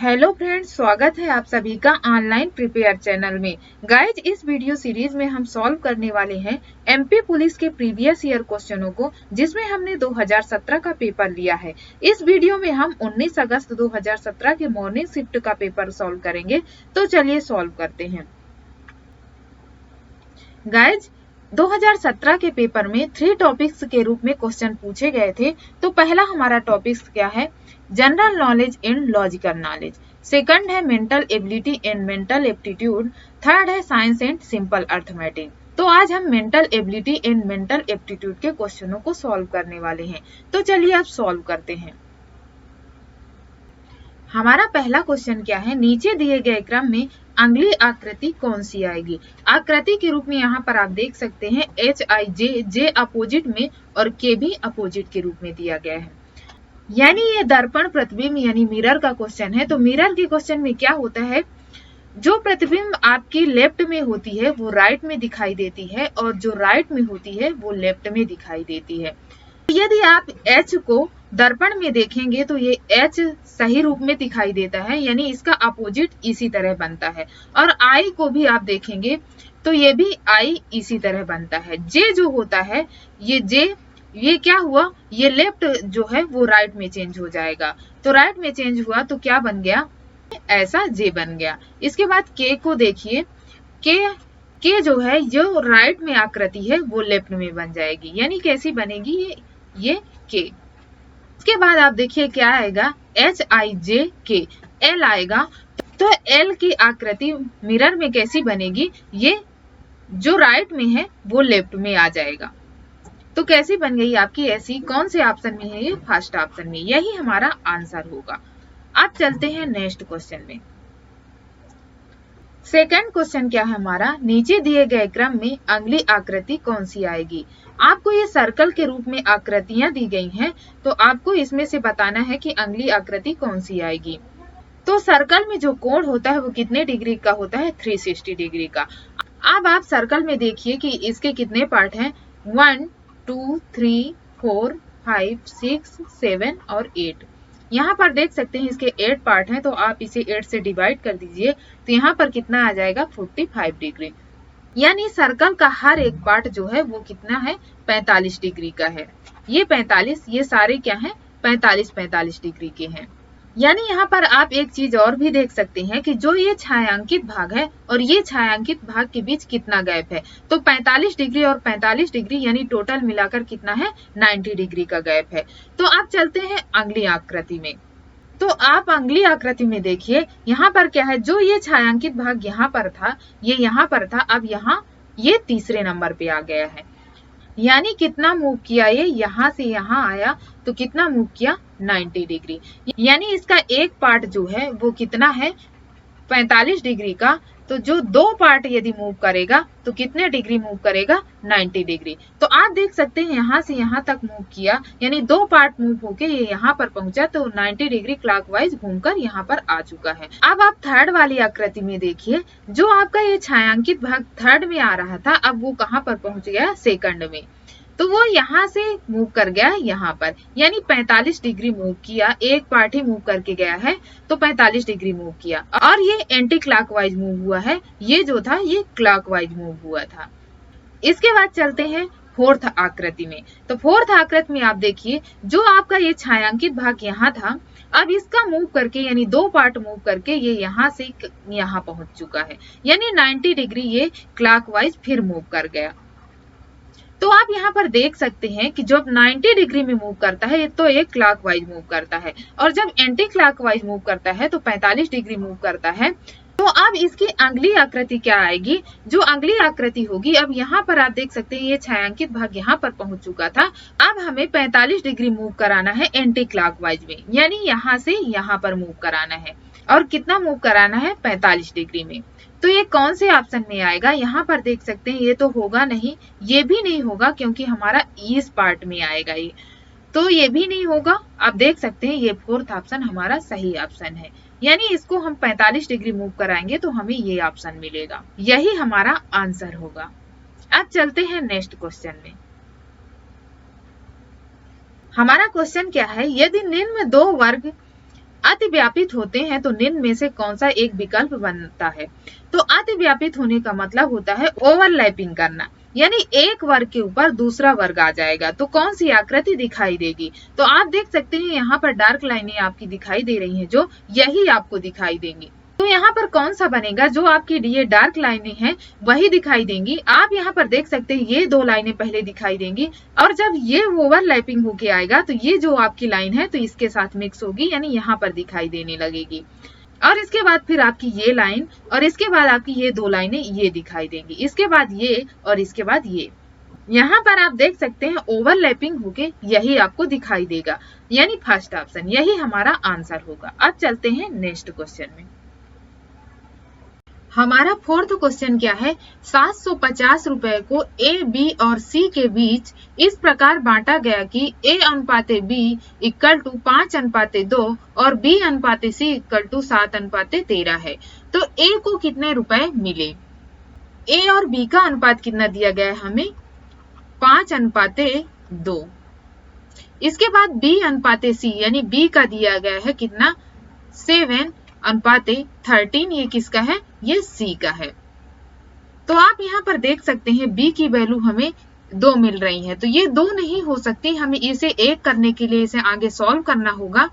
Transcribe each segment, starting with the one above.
Hello friends, स्वागत है आप सभी का ऑनलाइन प्रिपेयर चैनल में। गाइज, इस वीडियो सीरीज में हम सॉल्व करने वाले हैं एमपी पुलिस के प्रीवियस ईयर क्वेश्चनों को, जिसमें हमने 2017 का पेपर लिया है। इस वीडियो में हम 19 अगस्त 2017 के मॉर्निंग शिफ्ट का पेपर सॉल्व करेंगे। तो चलिए सॉल्व करते हैं। गाइज, 2017 के पेपर में 3 टॉपिक्स के रूप में क्वेश्चन पूछे गए थे। तो पहला हमारा टॉपिक्स क्या है? General knowledge and logical knowledge. Second है mental ability and mental aptitude. Third है साइंस एंड सिंपल अर्थमेटिक। तो आज हम mental ability and mental aptitude के क्वेश्चनों को सॉल्व करने वाले हैं। तो चलिए अब सॉल्व करते हैं। हमारा पहला क्वेश्चन क्या है? नीचे दिए गए क्रम में अगली आकृति कौन सी आएगी? आकृति के रूप में यहाँ पर आप देख सकते हैं HIJ, J अपोजिट में और K भी अपोजिट के रूप में दिया गया है। यानी ये दर्पण प्रतिबिंब यानी मिरर का क्वेश्चन है। तो मिरर के क्वेश्चन में क्या होता है? जो प्रतिबिंब आपकी लेफ्ट में होती है वो राइट में दिखाई देती है और जो राइट में होती है वो लेफ्ट में दिखाई देती है। यदि आप H को दर्पण में देखेंगे तो ये H सही रूप में दिखाई देता है, यानी इसका अपोजिट इसी तरह बनता है। और I को भी आप देखेंगे तो ये भी I इसी तरह बनता है। J जो होता है, ये J ये क्या हुआ? ये लेफ्ट जो है वो राइट में चेंज हो जाएगा। तो राइट में चेंज हुआ तो क्या बन गया? ऐसा J बन गया। इसके बाद K को देखिए, K जो है जो राइट में आकृति है वो लेफ्ट में बन जाएगी। यानी कैसी बनेगी ये K। इसके बाद आप देखिए क्या आएगा? HIJ L आएगा। तो L की आकृति मिरर में कैसी बनेगी? ये जो राइट में है वो लेफ्ट में आ जाएगा। तो कैसी बन गई आपकी ऐसी? कौन से ऑप्शन में है ये? फर्स्ट ऑप्शन में। यही हमारा आंसर होगा। अब चलते हैं नेक्स्ट क्वेश्चन में। सेकंड क्वेश्चन क्या है हमारा? नीचे दिए गए क्रम में अगली आकृति कौन सी आएगी? आपको ये सर्कल के रूप में आकृतियां दी गई हैं, तो आपको इसमें से बताना है कि अगली आकृति कौन सी आएगी। तो सर्कल में जो कोण होता है वो कितने डिग्री का होता है? 360 डिग्री का। अब आप सर्कल में देखिए कि इसके कितने पार्ट हैं? 1 2 3 4 5 6 7 और 8। यहाँ पर देख सकते हैं इसके 8 पार्ट हैं, तो आप इसे 8 से डिवाइड कर दीजिए तो यहाँ पर कितना आ जाएगा? 45 डिग्री। यानी सर्कल का हर एक पार्ट जो है वो कितना है? 45 डिग्री का है। ये 45, ये सारे क्या हैं? 45 डिग्री के हैं। यानी यहाँ पर आप एक चीज और भी देख सकते हैं कि जो ये छायांकित भाग है और ये छायांकित भाग के बीच कितना गैप है? तो 45 डिग्री और 45 डिग्री यानी टोटल मिलाकर कितना है? 90 डिग्री का गैप है। तो आप चलते हैं अगली आकृति में। तो आप अगली आकृति में देखिए, यहाँ पर क्या है? जो ये छायांकित भाग यहाँ पर था, ये यहाँ पर था, अब यहाँ ये तीसरे नंबर पे आ गया है। यानी कितना मूव किया? ये यहाँ से यहाँ आया तो कितना मूव किया? 90 डिग्री। यानी इसका एक पार्ट जो है वो कितना है? 45 डिग्री का। तो जो दो पार्ट यदि मूव करेगा तो कितने डिग्री मूव करेगा? 90 डिग्री। तो आप देख सकते हैं यहाँ से यहाँ तक मूव किया, यानी दो पार्ट मूव होके ये यहाँ पर पहुंचा तो 90 डिग्री क्लॉकवाइज घूमकर यहाँ पर आ चुका है। अब आप थर्ड वाली आकृति में देखिए, जो आपका ये छायांकित भाग थर्ड में आ रहा था, अब वो कहाँ पर पहुंच गया? सेकंड में। तो वो यहाँ से मूव कर गया यहाँ पर, यानी 45 डिग्री मूव किया। एक पार्ट ही मूव करके गया है तो 45 डिग्री मूव किया, और ये एंटी क्लॉकवाइज मूव हुआ है। ये जो था ये क्लॉकवाइज मूव हुआ था। इसके बाद चलते हैं फोर्थ आकृति में। तो फोर्थ आकृति में आप देखिए, जो आपका ये छायांकित भाग यहाँ था, अब इसका मूव करके यानी दो पार्ट मूव करके ये यहाँ से यहाँ पहुंच चुका है, यानी 90 डिग्री ये क्लॉकवाइज फिर मूव कर गया। तो आप यहाँ पर देख सकते हैं कि जब 90 डिग्री में मूव करता है तो एक क्लॉकवाइज मूव करता है, और जब एंटी क्लॉकवाइज मूव करता है तो 45 डिग्री मूव करता है। तो अब इसकी अगली आकृति क्या आएगी? जो अगली आकृति होगी, अब यहाँ पर आप देख सकते हैं ये छायांकित भाग यहाँ पर पहुंच चुका था। अब हमें 45 डिग्री मूव कराना है एंटी क्लॉकवाइज में, यानी यहाँ से यहाँ पर मूव कराना है। और कितना मूव कराना है? 45 डिग्री में। तो ये कौन से ऑप्शन में आएगा? यहाँ पर देख सकते हैं ये तो होगा नहीं, ये भी नहीं होगा, क्योंकि हमारा इस पार्ट में आएगा ये, तो ये भी नहीं होगा। आप देख सकते हैं ये फोर्थ ऑप्शन हमारा सही ऑप्शन है, यानी इसको हम 45 डिग्री मूव कराएंगे तो हमें ये ऑप्शन मिलेगा। यही हमारा आंसर होगा। अब चलते हैं नेक्स्ट क्वेश्चन में। हमारा क्वेश्चन क्या है? यदि निम्न दो वर्ग अतिव्यापित होते हैं तो निम्न में से कौन सा एक विकल्प बनता है? तो अतिव्यापित होने का मतलब होता है ओवरलैपिंग करना, यानी एक वर्ग के ऊपर दूसरा वर्ग आ जाएगा। तो कौन सी आकृति दिखाई देगी? तो आप देख सकते हैं यहाँ पर डार्क लाइनें आपकी दिखाई दे रही हैं, जो यही आपको दिखाई देंगी। तो यहाँ पर कौन सा बनेगा? जो आपकी ये डार्क लाइनें हैं वही दिखाई देंगी। आप यहाँ पर देख सकते हैं ये दो लाइनें पहले दिखाई देंगी, और जब ये ओवरलैपिंग होके आएगा तो ये जो आपकी लाइन है तो इसके साथ मिक्स होगी, यानी यहाँ पर दिखाई देने लगेगी। और इसके बाद फिर आपकी ये लाइन, और इसके बाद आपकी ये दो लाइनें ये दिखाई देंगी, इसके बाद ये, और इसके बाद ये। यहाँ पर आप देख सकते हैं ओवरलैपिंग होके यही आपको दिखाई देगा, यानी फर्स्ट ऑप्शन यही हमारा आंसर होगा। अब चलते हैं नेक्स्ट क्वेश्चन में। हमारा फोर्थ क्वेश्चन क्या है? 750 रुपए को ए, बी और सी के बीच इस प्रकार बांटा गया कि ए अनुपाते बी इक्वल टू 5:2 और बी अनुपाते सी इक्वल टू 7:13 है। तो ए को कितने रुपए मिले? ए और बी का अनुपात कितना दिया गया है हमें? 5:2। इसके बाद बी अनुपाते सी, यानी बी का दिया गया है कितना? 7:13। ये किसका है? ये सी का है। तो आप यहाँ पर देख सकते हैं बी की वैल्यू हमें 2 मिल रही है, तो ये 2 नहीं हो सकती, हमें इसे 1 करने के लिए इसे आगे सॉल्व करना होगा।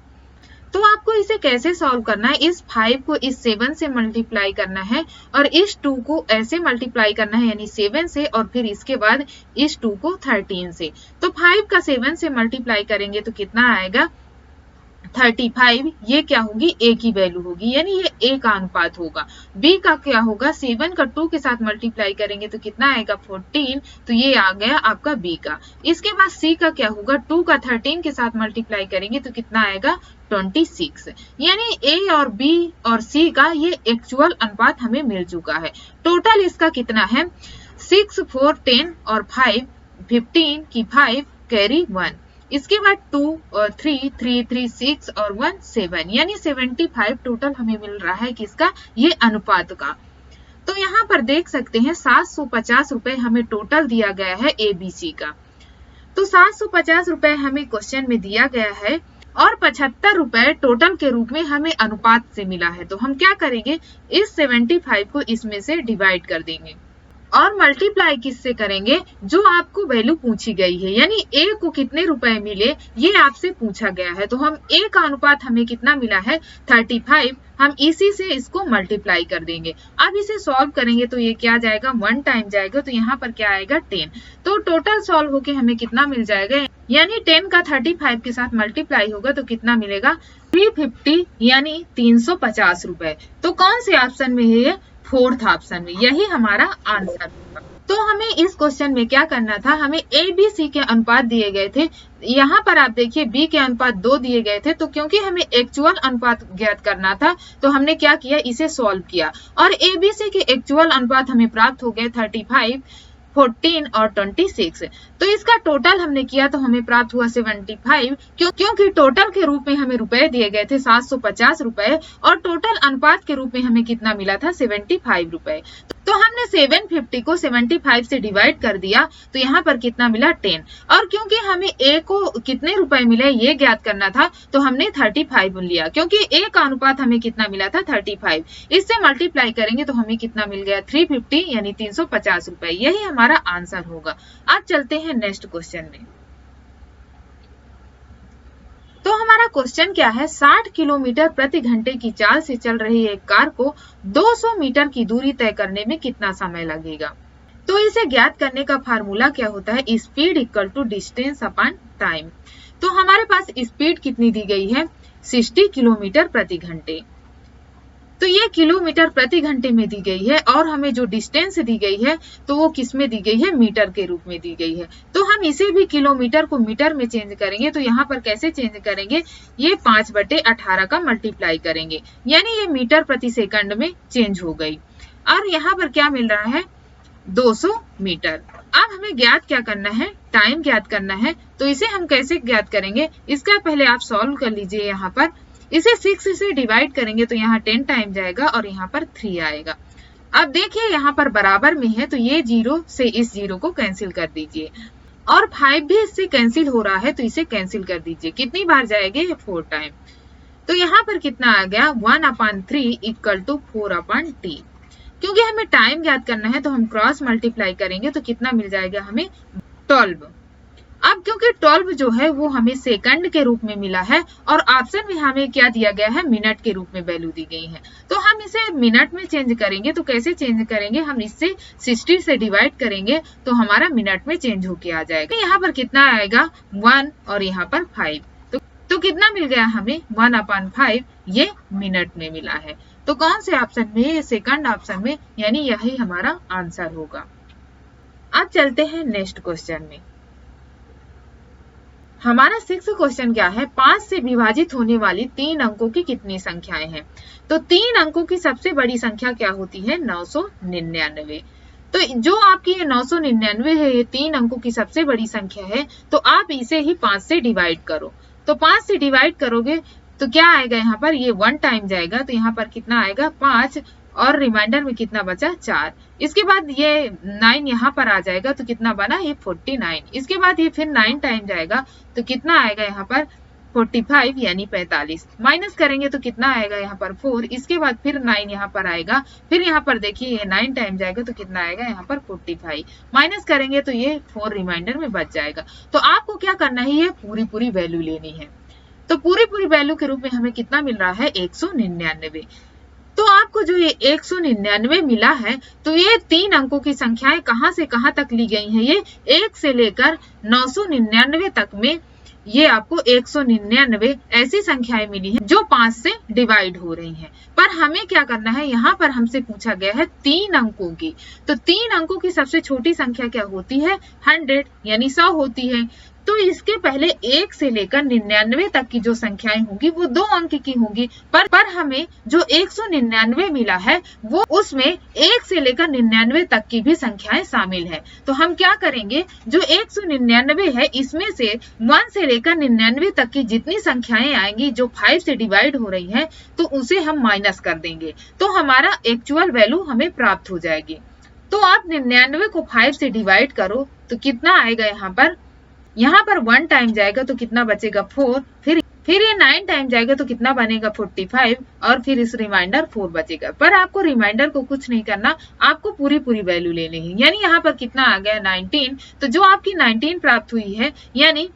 तो आपको इसे कैसे सॉल्व करना है? इस 5 को इस 7 से मल्टीप्लाई करना है, और इस 2 को ऐसे मल्टीप्लाई करना है, यानी 7 से, और फिर इसके बाद इस 2 को 13 से। तो 5 का 7 से मल्टीप्लाई करेंगे तो कितना आएगा? 35। ये क्या होगी? ए की वैल्यू होगी, यानी ये ए का अनुपात होगा। बी का क्या होगा? 7 का 2 के साथ मल्टीप्लाई करेंगे तो कितना आएगा? 14। तो ये आ गया आपका बी का। इसके बाद सी का क्या होगा? 2 का 13 के साथ मल्टीप्लाई करेंगे तो कितना आएगा? 26। यानी ए और बी और सी का ये एक्चुअल अनुपात हमें मिल चुका है। टोटल इसका कितना है? 6, 4, 10 और 5 15 की 5 कैरी 1। इसके बाद 2 और 3, 3, 3, 6 और 1 7, यानी 75 टोटल हमें मिल रहा है किसका? ये अनुपात का। तो यहाँ पर देख सकते हैं 750 रुपए हमें टोटल दिया गया है एबीसी का। तो 750 रुपए हमें क्वेश्चन में दिया गया है, और 75 रुपए टोटल के रूप में हमें अनुपात से मिला है। तो हम क्या करेंगे? इस 75 को इसमें से डिवाइड कर देंगे, और मल्टीप्लाई किससे करेंगे? जो आपको वैल्यू पूछी गई है, यानी ए को कितने रुपए मिले ये आपसे पूछा गया है। तो हम ए का अनुपात हमें कितना मिला है? 35। हम इसी से इसको मल्टीप्लाई कर देंगे। अब इसे सॉल्व करेंगे तो ये क्या जाएगा? 1 टाइम जाएगा, तो यहाँ पर क्या आएगा? 10। तो टोटल सॉल्व होके हमें कितना मिल जाएगा? यानी 10 का 35 के साथ मल्टीप्लाई होगा तो कितना मिलेगा? 350, यानी 350 रुपए। तो कौन से ऑप्शन में है? फोर्थ ऑप्शन में, यही हमारा आंसर होगा। तो हमें इस क्वेश्चन में क्या करना था? हमें ए बी सी के अनुपात दिए गए थे। यहाँ पर आप देखिए बी के अनुपात 2 दिए गए थे, तो क्योंकि हमें एक्चुअल अनुपात ज्ञात करना था तो हमने क्या किया? इसे सॉल्व किया, और ए बी सी के एक्चुअल अनुपात हमें प्राप्त हो गए 35, 14 और 26। तो इसका टोटल हमने किया तो हमें प्राप्त हुआ 75, क्योंकि टोटल के रूप में हमें रुपए दिए गए थे 750 रुपए, और टोटल अनुपात के रूप में हमें कितना मिला था? 75 रुपए। तो हमने 750 को 75 से डिवाइड कर दिया, तो यहाँ पर कितना मिला? 10। और क्योंकि हमें ए को कितने रुपए मिले ये ज्ञात करना था तो हमने 35 लिया, क्योंकि ए का अनुपात हमें कितना मिला था? 35। इससे मल्टीप्लाई करेंगे तो हमें कितना मिल गया? 350, यानी 350 रुपए। यही हमारा आंसर होगा। अब चलते हैं नेक्स्ट क्वेश्चन में। तो हमारा क्वेश्चन क्या है? 60 किलोमीटर प्रति घंटे की चाल से चल रही एक कार को 200 मीटर की दूरी तय करने में कितना समय लगेगा? तो इसे ज्ञात करने का फार्मूला क्या होता है? Speed equal to distance upon time. तो हमारे पास स्पीड कितनी दी गई है? 60 किलोमीटर प्रति घंटे। तो ये किलोमीटर प्रति घंटे में दी गई है, और हमें जो डिस्टेंस दी गई है तो वो किस में दी गई है? मीटर के रूप में दी गई है। तो हम इसे भी किलोमीटर को मीटर में चेंज करेंगे, तो यहाँ पर कैसे चेंज करेंगे? ये 5/18 का मल्टीप्लाई करेंगे, यानी ये मीटर प्रति सेकंड में चेंज हो गई। और यहाँ पर क्या मिल रहा है? 200 मीटर। अब हमें ज्ञात क्या करना है? टाइम ज्ञात करना है। तो इसे हम कैसे ज्ञात करेंगे? इसका पहले आप सॉल्व कर लीजिए। यहाँ पर इसे 6 से डिवाइड करेंगे तो यहाँ 10 टाइम जाएगा, और यहाँ पर 3 आएगा। अब देखिए यहाँ पर बराबर में है, तो ये 0 से इस 0 को कैंसिल कर दीजिए, और 5 भी इससे कैंसिल हो रहा है तो इसे कैंसिल कर दीजिए। कितनी बार जाएंगे? 4 टाइम। तो यहाँ पर कितना आ गया 1/3 इक्वल टू 4/t। क्योंकि हमें टाइम ज्ञात करना है तो हम क्रॉस मल्टीप्लाई करेंगे तो कितना मिल जाएगा हमें 12। अब क्योंकि 12 जो है वो हमें सेकंड के रूप में मिला है और ऑप्शन में हमें क्या दिया गया है, मिनट के रूप में वैल्यू दी गई है, तो हम इसे मिनट में चेंज करेंगे। तो कैसे चेंज करेंगे, हम इससे 60 से डिवाइड करेंगे तो हमारा मिनट में चेंज होके आ जाएगा। तो यहाँ पर कितना आएगा 1 और यहाँ पर 5, तो कितना मिल गया हमें 1/5, ये मिनट में मिला है। तो कौन से ऑप्शन में, सेकंड ऑप्शन में, यानी यही हमारा आंसर होगा। अब चलते हैं नेक्स्ट क्वेश्चन में। हमारा 6th क्वेश्चन क्या है, 5 से विभाजित होने वाली 3 अंकों की कितनी संख्याएं हैं। तो 3 अंकों की सबसे बड़ी संख्या क्या होती है, 999। तो जो आपकी ये 999 है, ये 3 अंकों की सबसे बड़ी संख्या है, तो आप इसे ही 5 से डिवाइड करो। तो 5 से डिवाइड करोगे तो क्या आएगा, यहाँ पर ये 1 टाइम जाएगा तो यहाँ पर कितना आएगा 5 और रिमाइंडर में कितना बचा 4। इसके बाद ये 9 यहाँ पर आ जाएगा तो कितना बना ये 49। इसके बाद ये फिर 9 टाइम जाएगा तो कितना आएगा यहाँ पर 45 यानी 45। माइनस करेंगे तो कितना आएगा यहाँ पर 4। इसके बाद फिर 9 यहाँ पर आएगा, फिर यहाँ पर देखिए ये 9 टाइम जाएगा तो कितना आएगा यहाँ पर 45। माइनस करेंगे तो ये 4 रिमाइंडर में बच जाएगा। तो आपको क्या करना है, ये पूरी वैल्यू लेनी है। तो पूरी वैल्यू के रूप में हमें कितना मिल रहा है 199। तो आपको जो ये 199 मिला है, तो ये 3 अंकों की संख्याएं कहां से कहां तक ली गई हैं, ये 1 से लेकर 999 तक में ये आपको 199 ऐसी संख्याएं मिली हैं जो 5 से डिवाइड हो रही हैं। पर हमें क्या करना है, यहाँ पर हमसे पूछा गया है 3 अंकों की। तो 3 अंकों की सबसे छोटी संख्या क्या होती है, 100 यानी 100 होती है। तो इसके पहले 1 से लेकर 99 तक की जो संख्याएं होंगी वो 2 अंक की होंगी। पर हमें जो 199 मिला है वो उसमें 1 से लेकर 99 तक की भी संख्याएं शामिल है। तो हम क्या करेंगे, जो 199 है इसमें से 1 से लेकर 99 तक की जितनी संख्याएं आएंगी जो 5 से डिवाइड हो रही है, तो उसे हम माइनस कर देंगे तो हमारा एक्चुअल वैल्यू हमें प्राप्त हो जाएगी। तो आप 99 को 5 से डिवाइड करो तो कितना आएगा, यहाँ पर 1 टाइम जाएगा तो कितना बचेगा 4, फिर ये 9 टाइम जाएगा तो कितना बनेगा 45 और फिर इस रिमाइंडर 4 बचेगा। पर आपको रिमाइंडर को कुछ नहीं करना, आपको पूरी वैल्यू लेनी है। यानी यहाँ पर कितना आ गया 19। तो जो आपकी 19 प्राप्त हुई है, यानी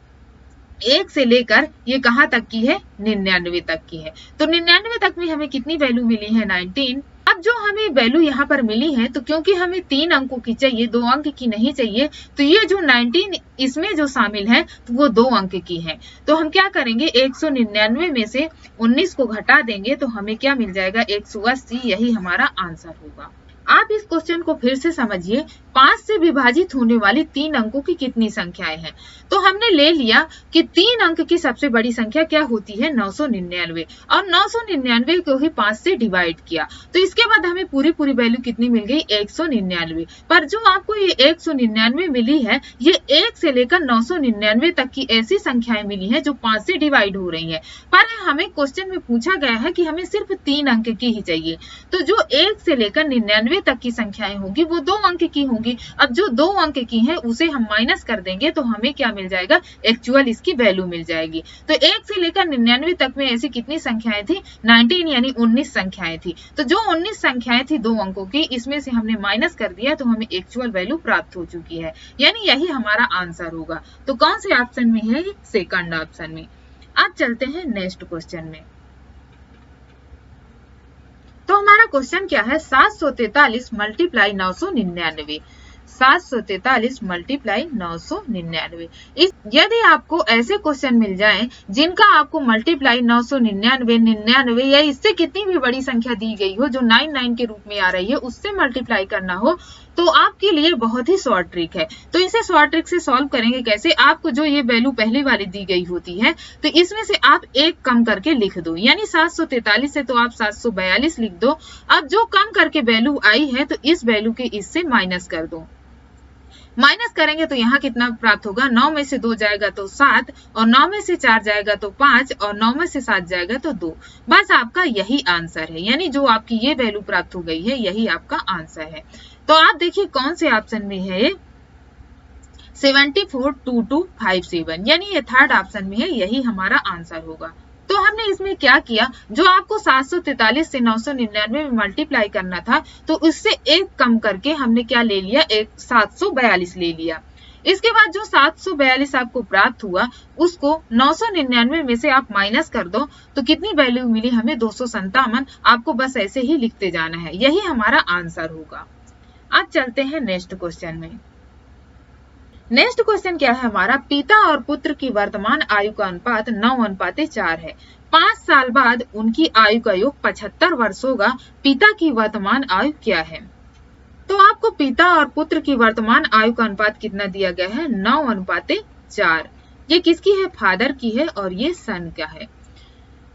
1 से लेकर ये कहाँ तक की है, 99 तक की है। तो 99 तक में हमें कितनी वैल्यू मिली है, 19। अब जो हमें वैल्यू यहाँ पर मिली है, तो क्योंकि हमें 3 अंकों की चाहिए, 2 अंक की नहीं चाहिए, तो ये जो 19 इसमें जो शामिल है तो वो 2 अंक की है। तो हम क्या करेंगे, 199 में से 19 को घटा देंगे तो हमें क्या मिल जाएगा 180। यही हमारा आंसर होगा। आप इस क्वेश्चन को फिर से समझिए, 5 से विभाजित होने वाली 3 अंकों की कितनी संख्याएं हैं। तो हमने ले लिया कि 3 अंक की सबसे बड़ी संख्या क्या होती है, 999, और 999 को ही 5 से डिवाइड किया। तो इसके बाद हमें पूरी वैल्यू कितनी मिल गई, 199। पर जो आपको ये 199 मिली है, ये 1 से लेकर 999 तक की ऐसी संख्याएं मिली है जो 5 से डिवाइड हो रही है। पर हमें क्वेश्चन में पूछा गया है कि हमें सिर्फ 3 अंक की ही चाहिए। तो जो 1 से लेकर 99 तक की संख्याएं होगी वो 2 अंक की होंगी। अब जो 2 अंक की है उसे हम माइनस कर देंगे तो हमें क्या मिल जाएगा, एक्चुअल इसकी वैल्यू मिल जाएगी। तो 1 से लेकर 99 तक में ऐसी कितनी संख्याएं थी, 19 यानी 19 संख्याएं थी। तो जो 19 संख्याएं थी 2 अंकों की, इसमें से हमने माइनस कर दिया तो हमें एक्चुअल वैल्यू प्राप्त हो चुकी है। यानी यही हमारा आंसर होगा। तो कौन से ऑप्शन में है, सेकंड ऑप्शन में। अब चलते हैं नेक्स्ट क्वेश्चन में। तो हमारा क्वेश्चन क्या है, 743 मल्टीप्लाई 999। 743 मल्टीप्लाई 999। यदि आपको ऐसे क्वेश्चन मिल जाएं जिनका आपको मल्टीप्लाई 999, 99 या इससे कितनी भी बड़ी संख्या दी गई हो जो 99 के रूप में आ रही है उससे मल्टीप्लाई करना हो, तो आपके लिए बहुत ही शॉर्ट ट्रिक है। तो इसे शॉर्ट ट्रिक से सॉल्व करेंगे कैसे, आपको जो ये वैल्यू पहली वाली दी गई होती है तो इसमें से आप एक कम करके लिख दो। यानी 743 से तो आप 742 लिख दो। अब जो कम करके वैल्यू आई है तो इस वैल्यू के इससे माइनस कर दो। माइनस करेंगे तो यहाँ कितना प्राप्त होगा, 9 में से 2 जाएगा तो 7, और 9 में से 4 जाएगा तो 5, और 9 में से 7 जाएगा तो 2। बस आपका यही आंसर है। यानी जो आपकी ये वैल्यू प्राप्त हो गई है यही आपका आंसर है। तो आप देखिए कौन से ऑप्शन में है, 742257, यानी ये थर्ड ऑप्शन में है, यही हमारा आंसर होगा। तो हमने इसमें क्या किया, जो आपको 743 से 999 में मल्टीप्लाई करना था तो उससे एक कम करके हमने क्या ले लिया, 742 ले लिया। इसके बाद जो 742 आपको प्राप्त हुआ उसको 999 में से आप माइनस कर दो तो कितनी वैल्यू मिली हमें, 257। आपको बस ऐसे ही लिखते जाना है, यही हमारा आंसर होगा। अब चलते हैं नेक्स्ट क्वेश्चन में। नेक्स्ट क्वेश्चन क्या है हमारा, पिता और पुत्र की वर्तमान आयु का अनुपात 9:4 है। 5 साल बाद उनकी आयु का योग 75 वर्ष होगा। पिता की वर्तमान आयु क्या है? तो आपको पिता और पुत्र की वर्तमान आयु का अनुपात कितना दिया गया है, 9:4। ये किसकी है, फादर की है, और ये सन का है।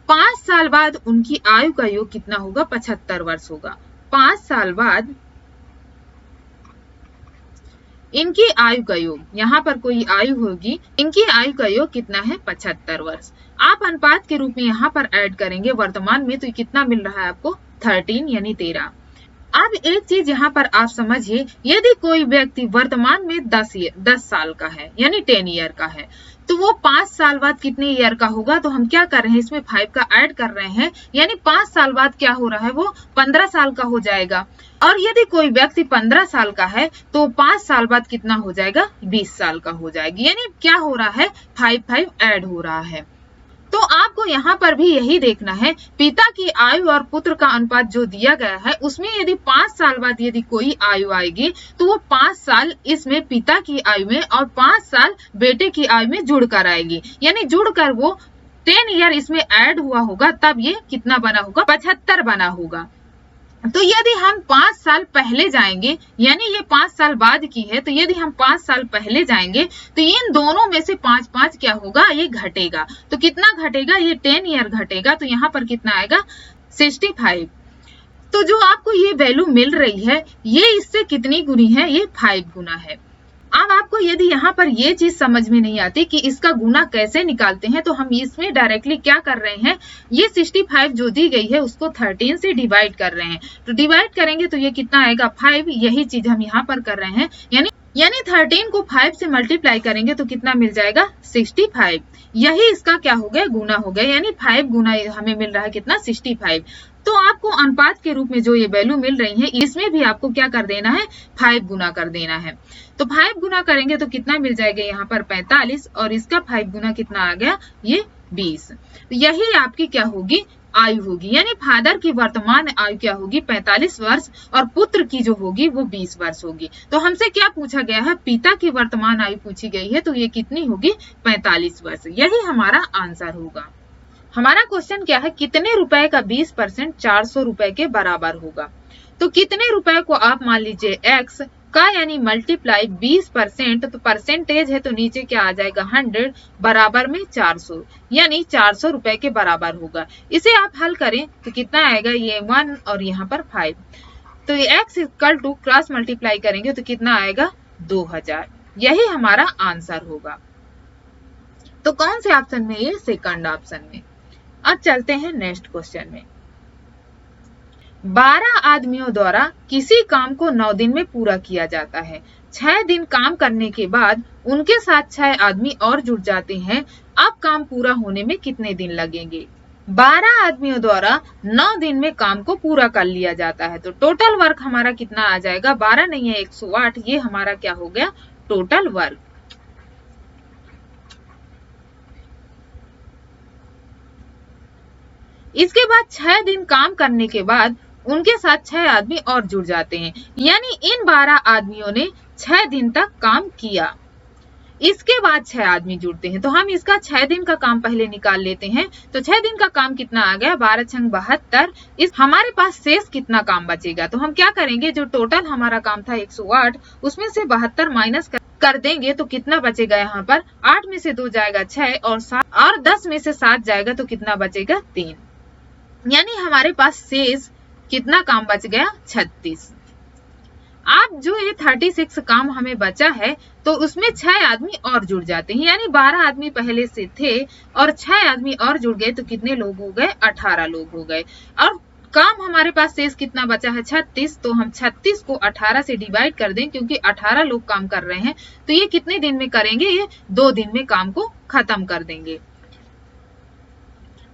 5 साल बाद उनकी आयु का योग कितना होगा, 75 वर्ष होगा। 5 साल बाद इनकी आयु का योग, यहाँ पर कोई आयु होगी, इनकी आयु का योग कितना है, 75 वर्ष। आप अनुपात के रूप में यहाँ पर ऐड करेंगे वर्तमान में, तो कितना मिल रहा है आपको, 13 यानी 13। अब एक चीज यहाँ पर आप समझिए, यदि कोई व्यक्ति वर्तमान में 10 साल का है यानी 10 ईयर का है, तो वो 5 साल बाद कितने ईयर का होगा, तो हम क्या कर रहे हैं, इसमें 5 का ऐड कर रहे हैं, यानी 5 साल बाद क्या हो रहा है, वो 15 साल का हो जाएगा। और यदि कोई व्यक्ति 15 साल का है तो 5 साल बाद कितना हो जाएगा, 20 साल का हो जाएगी, यानी क्या हो रहा है, 5 ऐड हो रहा है। तो आपको यहाँ पर भी यही देखना है, पिता की आयु और पुत्र का अनुपात जो दिया गया है उसमें यदि 5 साल बाद यदि कोई आयु आएगी तो वो 5 साल इसमें पिता की आयु में और 5 साल बेटे की आयु में जुड़कर आएगी, यानी जुड़कर वो 10 ईयर इसमें ऐड हुआ होगा, तब ये कितना बना होगा, 75 बना होगा। तो यदि हम 5 साल पहले जाएंगे, यानी ये 5 साल बाद की है, तो यदि हम 5 साल पहले जाएंगे तो इन दोनों में से 5 क्या होगा, ये घटेगा। तो कितना घटेगा, ये 10 ईयर घटेगा, तो यहाँ पर कितना आएगा, 65। तो जो आपको ये वैल्यू मिल रही है ये इससे कितनी गुनी है, ये 5 गुना है। अब आपको यदि यहाँ पर ये चीज समझ में नहीं आती कि इसका गुना कैसे निकालते हैं, तो हम इसमें डायरेक्टली क्या कर रहे हैं, ये 65 जो दी गई है उसको 13 से डिवाइड कर रहे हैं। तो डिवाइड करेंगे तो ये कितना आएगा, 5। यही चीज हम यहाँ पर कर रहे हैं, यानी 13 को 5 से मल्टीप्लाई करेंगे तो कितना मिल जाएगा, 65। यही इसका क्या हो गया, गुना हो गया, यानी 5 गुना हमें मिल रहा है कितना, 65। तो आपको अनुपात के रूप में जो ये वैल्यू मिल रही है इसमें भी आपको क्या कर देना है, 5 गुना कर देना है। तो 5 गुना करेंगे तो कितना मिल जाएगा, यहाँ पर 45, और इसका 5 गुना कितना आ गया, ये 20। तो यही आपकी क्या होगी, आयु होगी, यानी फादर की वर्तमान आयु क्या होगी, 45 वर्ष, और पुत्र की जो होगी वो 20 वर्ष होगी। तो हमसे क्या पूछा गया है, पिता की वर्तमान आयु पूछी गई है, तो ये कितनी होगी, 45 वर्ष। यही हमारा आंसर होगा। हमारा क्वेश्चन क्या है, कितने रुपए का 20% 400 रुपए के बराबर होगा। तो कितने रुपए को आप मान लीजिए x का यानी मल्टीप्लाई 20%, तो परसेंटेज है तो नीचे क्या आ जाएगा, 100 बराबर में 400, यानी 400 रुपए के बराबर होगा। इसे आप हल करें तो कितना आएगा, ये 1 और यहाँ पर 5, तो ये x equal to cross multiply करेंगे तो कितना आएगा, 2000। यही हमारा आंसर होगा। तो कौन से ऑप्शन में, ये सेकंड ऑप्शन में। अब चलते हैं नेक्स्ट क्वेश्चन में। 12 आदमियों द्वारा किसी काम को 9 दिन में पूरा किया जाता है। 6 दिन काम करने के बाद उनके साथ 6 आदमी और जुड़ जाते हैं। अब काम पूरा होने में कितने दिन लगेंगे। 12 आदमियों द्वारा 9 दिन में काम को पूरा कर लिया जाता है, तो टोटल वर्क हमारा कितना आ जाएगा, 12 नहीं है 108, ये हमारा क्या हो गया, टोटल वर्क। इसके बाद 6 दिन काम करने के बाद उनके साथ 6 आदमी और जुड़ जाते हैं, यानी इन 12 आदमियों ने 6 दिन तक काम किया। इसके बाद 6 आदमी जुड़ते हैं, तो हम इसका 6 दिन का काम पहले निकाल लेते हैं। तो 6 दिन का काम कितना आ गया, 12 छंग 72। इस हमारे पास शेष कितना काम बचेगा, तो हम क्या करेंगे, जो टोटल हमारा काम था 108, उसमें से 72 माइनस कर देंगे तो कितना बचेगा, यहाँ पर 8 में से 2 जाएगा 6 और 7 और 10 में से 7 जाएगा तो कितना बचेगा, 3। यानी हमारे पास शेष कितना काम बच गया, 36। अब जो ये 36 काम हमें बचा है तो उसमें 6 आदमी और जुड़ जाते हैं, यानी 12 आदमी पहले से थे और 6 आदमी और जुड़ गए तो कितने लोग हो गए, 18 लोग हो गए। और काम हमारे पास शेष कितना बचा है, 36। तो हम 36 को 18 से डिवाइड कर दें, क्योंकि 18 लोग काम कर रहे हैं, तो ये कितने दिन में करेंगे, ये 2 दिन में काम को खत्म कर देंगे।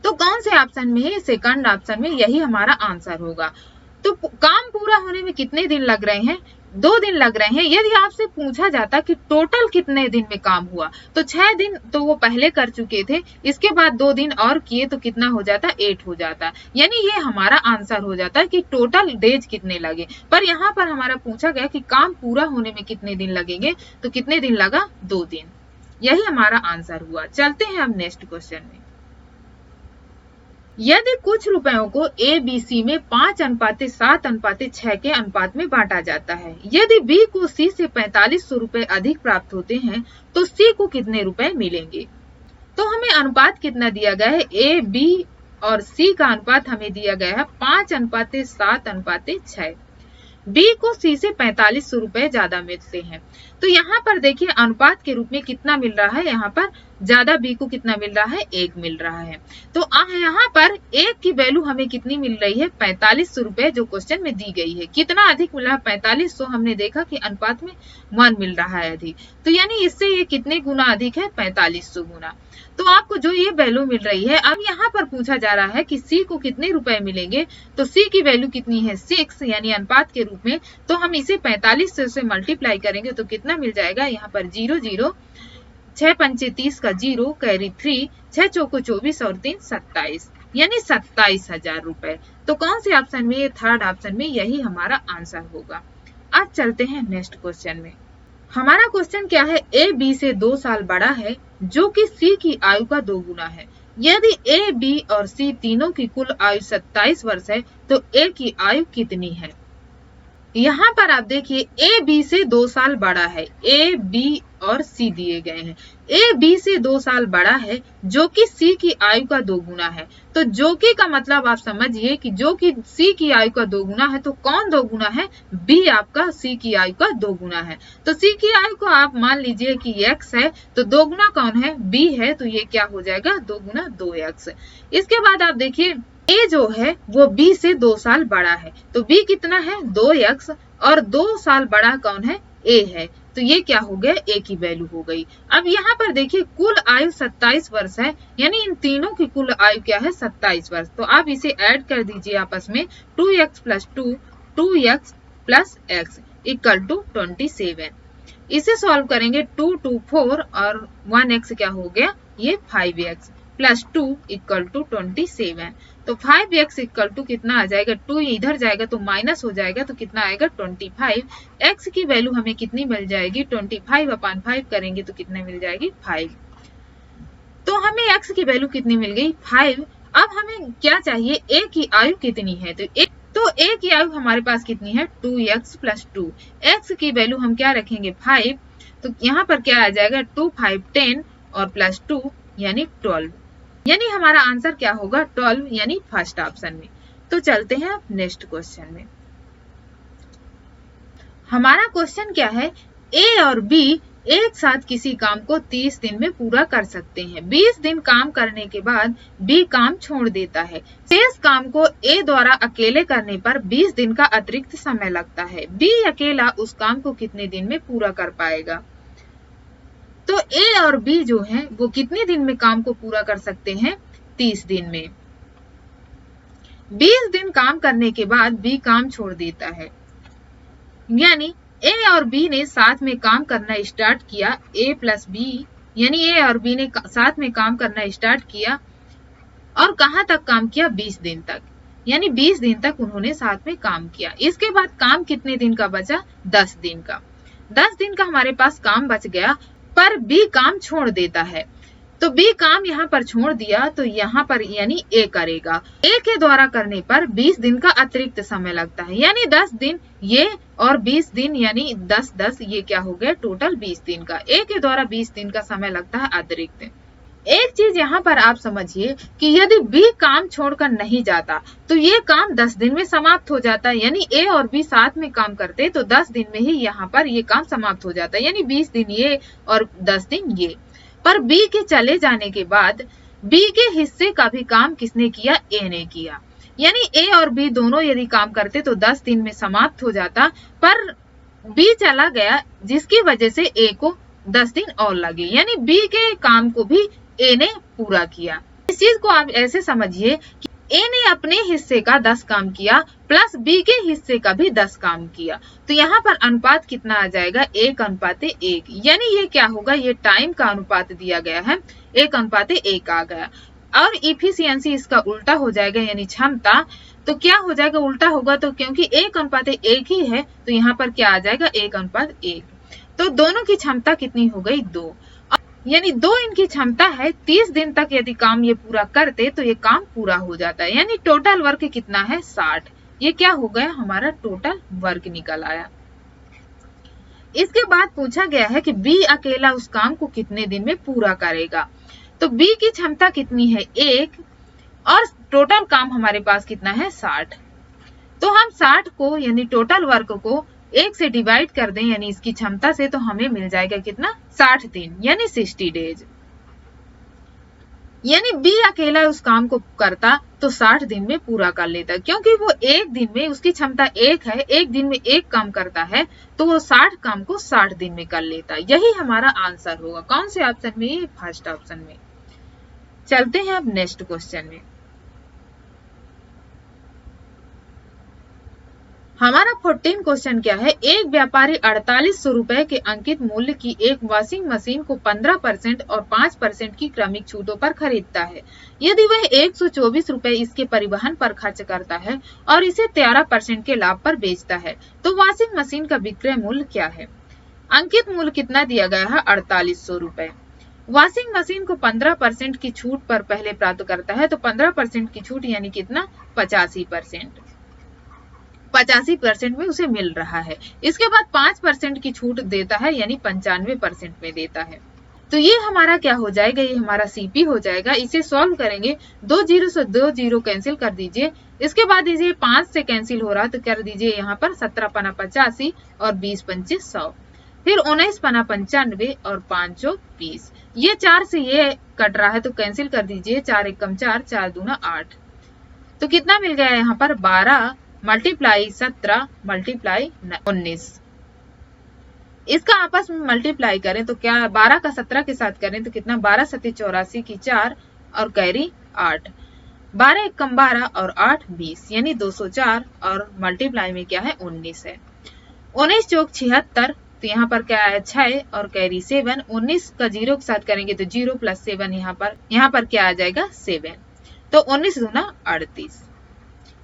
तो कौन से ऑप्शन में है? सेकंड ऑप्शन में, यही हमारा आंसर होगा। तो काम पूरा होने में कितने दिन लग रहे हैं? 2 दिन लग रहे हैं। यदि आपसे पूछा जाता कि टोटल कितने दिन में काम हुआ, तो 6 दिन तो वो पहले कर चुके थे, इसके बाद 2 दिन और किए तो कितना हो जाता? 8 हो जाता। यानी ये हमारा आंसर हो जाता है कि टोटल डेज कितने लगे। पर यहाँ पर हमारा पूछा गया कि काम पूरा होने में कितने दिन लगेंगे, तो कितने दिन लगा? 2 दिन। यही हमारा आंसर हुआ। चलते हैं अब नेक्स्ट क्वेश्चन में। यदि कुछ रुपयों को ABC में 5:7:6 के अनुपात में बांटा जाता है, यदि B को C से 4500 रुपए अधिक प्राप्त होते हैं, तो C को कितने रुपए मिलेंगे? तो हमें अनुपात कितना दिया गया है? A, B और C का अनुपात हमें दिया गया है 5:7:6। B को C से 4500 रुपए ज्यादा मिलते हैं। तो यहाँ पर देखिए अनुपात के रूप में कितना मिल रहा है? यहाँ पर ज्यादा B को कितना मिल रहा है? 1 मिल रहा है। तो यहाँ पर 1 की वैल्यू हमें कितनी मिल रही है? 4500 रुपए जो क्वेश्चन में दी गई है। कितना अधिक मिला? 4500। हमने देखा कि अनुपात में 1 मिल रहा है अधिक, तो यानी इससे ये कितने गुना अधिक है? 4500 गुना। तो आपको जो ये वैल्यू मिल रही है, अब यहाँ पर पूछा जा रहा है कि C को कितने रुपए मिलेंगे, तो C की वैल्यू कितनी है? 6, यानी अनुपात के रूप में। तो हम इसे 4500 से मल्टीप्लाई करेंगे तो कितना मिल जाएगा? यहाँ पर 0 0, 6 पंचे 30 का 0, कैरी 3, 6 चौको 24 और 3 27, यानी 27,000 रुपए। तो कौन से ऑप्शन में? ये थर्ड ऑप्शन में, यही हमारा आंसर होगा। अब चलते हैं नेक्स्ट क्वेश्चन में। हमारा क्वेश्चन क्या है? A B से 2 साल बड़ा है, जो कि C की आयु का 2 गुना है। यदि A, B और C तीनों की कुल आयु 27 वर्ष है, तो A की आयु कितनी है? यहाँ पर आप देखिए A B से 2 साल बड़ा है, A, B और C दिए गए हैं। A B से 2 साल बड़ा है, जो कि C की आयु का 2 गुना है। तो जो कि का मतलब आप समझिए कि जो कि C की आयु का 2 गुना है, तो कौन 2 गुना है? B आपका C की आयु का 2 गुना है। तो C की आयु को आप मान लीजिए कि x है, तो 2 गुना कौन है? B है। तो ये क्या हो जाएगा? 2 गुना 2x। इसके बाद आप देखिए A जो है वो B से 2 साल बड़ा है, तो B कितना है? 2x, और 2 साल बड़ा कौन है? A है। तो ये क्या हो गया? A की वैल्यू हो गई। अब यहाँ पर देखिए कुल आयु 27 वर्ष है, यानी इन तीनों की कुल आयु क्या है? 27 वर्ष। तो आप इसे ऐड कर दीजिए आपस में, 2x + 2, 2x + x = 27। इसे सॉल्व करेंगे, 2 2 4 और 1x क्या हो गया? ये 5x + 2 = 27। तो 5x = कितना आ जाएगा? 2 इधर जाएगा तो माइनस हो जाएगा, तो कितना आएगा? 25। x की वैल्यू हमें कितनी मिल जाएगी? 25/5 करेंगे तो कितने मिल जाएगी? 5। तो हमें x की वैल्यू कितनी मिल गई? 5। अब हमें क्या चाहिए? A की आयु कितनी है? तो A की आयु हमारे पास कितनी है? 2x + 2। x की वैल्यू हम क्या रखेंगे? 5। तो यहाँ पर क्या आ जाएगा? 2 5 10 और +2 यानी 12। यानी हमारा आंसर क्या होगा? 12, यानी फर्स्ट ऑप्शन में। तो चलते हैं अब नेक्स्ट क्वेश्चन में। हमारा क्वेश्चन क्या है? A और B एक साथ किसी काम को 30 दिन में पूरा कर सकते हैं। 20 दिन काम करने के बाद B काम छोड़ देता है। शेष काम को A द्वारा अकेले करने पर 20 दिन का अतिरिक्त समय लगता है। B अकेला उस काम को कितने दिन में पूरा कर पाएगा? तो A और B जो है वो कितने दिन में काम को पूरा कर सकते हैं? 30 दिन में। 20 दिन काम करने के बाद B काम छोड़ देता है, यानी A और B ने साथ में काम करना स्टार्ट किया। A + B, यानी A और B ने साथ में काम करना स्टार्ट किया, और कहाँ तक काम किया? 20 दिन तक, यानी 20 दिन तक उन्होंने साथ में काम किया। इसके बाद काम कितने दिन का बचा? 10 दिन का। 10 दिन का हमारे पास काम बच गया, पर B काम छोड़ देता है। तो B काम यहाँ पर छोड़ दिया, तो यहाँ पर यानी A करेगा। A के द्वारा करने पर 20 दिन का अतिरिक्त समय लगता है, यानी 10 दिन ये और 20 दिन, यानी 10 ये क्या हो गया? टोटल 20 दिन का। A के द्वारा 20 दिन का समय लगता है अतिरिक्त। एक चीज यहाँ पर आप समझिए कि यदि B काम छोड़कर नहीं जाता तो ये काम 10 दिन में समाप्त हो जाता है, यानी A और B साथ में काम करते तो 10 दिन में ही यहाँ पर ये काम समाप्त हो जाता है, यानी 20 दिन ये और 10 दिन ये। पर B के चले जाने के बाद B के हिस्से का भी काम किसने किया? A ने किया। यानी A और B दोनों यदि काम करते तो 10 दिन में समाप्त हो जाता, पर B चला गया जिसकी वजह से A को 10 दिन और लगे, यानी B के काम को भी A ने पूरा किया। इस चीज को आप ऐसे समझिए कि ए ने अपने हिस्से का 10 काम किया प्लस बी के हिस्से का भी 10 काम किया, तो यहाँ पर अनुपात कितना आ जाएगा 1:1। यानी ये क्या होगा, ये टाइम का अनुपात दिया गया है, 1:1 आ गया। और इफिशियंसी इसका उल्टा हो जाएगा, यानी क्षमता, तो क्या हो जाएगा, उल्टा होगा, तो क्योंकि 1:1 ही है तो यहाँ पर क्या आ जाएगा 1:1। तो दोनों की क्षमता कितनी हो गई 2, यानी 2 इनकी क्षमता है। 30 दिन तक यदि काम ये पूरा करते तो ये काम पूरा हो जाता है, यानी टोटल वर्क कितना है 60। ये क्या हो गया, हमारा टोटल वर्क निकल आया। इसके बाद पूछा गया है कि बी अकेला उस काम को कितने दिन में पूरा करेगा। तो बी की क्षमता कितनी है 1 और टोटल काम हमारे पास कितना है 60। तो हम 60 को यानी टोटल वर्क को 1 से डिवाइड कर दें, यानी इसकी क्षमता से, तो हमें मिल जाएगा कितना 60 दिन, यानी 60 डेज। यानी बी अकेला उस काम को करता तो 60 दिन में पूरा कर लेता, क्योंकि वो एक दिन में, उसकी क्षमता 1 है, एक दिन में 1 काम करता है, तो वो 60 काम को 60 दिन में कर लेता। यही हमारा आंसर होगा। कौन से ऑप्शन में, फर्स्ट ऑप्शन में। चलते हैं अब नेक्स्ट क्वेश्चन में। हमारा 14 क्वेश्चन क्या है, एक व्यापारी 4800 रुपए के अंकित मूल्य की एक वॉशिंग मशीन को 15% और 5% की क्रमिक छूटों पर खरीदता है। यदि वह 124 रुपए इसके परिवहन पर खर्च करता है और इसे 13% के लाभ पर बेचता है, तो वॉशिंग मशीन का विक्रय मूल्य क्या है। अंकित मूल्य कितना दिया गया है 4800 रुपए। वॉशिंग मशीन को 15% की छूट पर पहले प्राप्त करता है, तो 15% की छूट यानी कितना 85%। 85% में उसे मिल रहा है। इसके बाद 5% की छूट देता है, यानी 95% में देता है। तो ये हमारा क्या हो जाएगा, ये हमारा सीपी हो जाएगा। इसे सॉल्व करेंगे, 2 जीरो से 2 जीरो कैंसिल कर दीजिए। इसके बाद दीजिए 5 से कैंसिल हो रहा तो कर दीजिए यहाँ पर 17 पना 85 और 20 पंचे 100, फिर 19 पना 95 और 5 20। ये 4 से ये कट रहा है तो कैंसिल कर दीजिए, 4 एक कम 4, 4 दूना 8। तो कितना मिल गया यहाँ पर 12 मल्टीप्लाई 17 मल्टीप्लाई 19। इसका आपस में मल्टीप्लाई करें तो क्या 12 का 17 के साथ करें तो कितना 12 सत्ते 84 की 4 और कैरी 8, 12 एक कम 12 और 8 20, यानी 204 और मल्टीप्लाई में क्या है 19 है। 19 चौक 76, तो यहाँ पर क्या है 6 और कैरी 7। 19 का 0 के साथ करेंगे तो 0 प्लस 7, यहाँ पर क्या आ जाएगा 7। तो 19 दूना 38,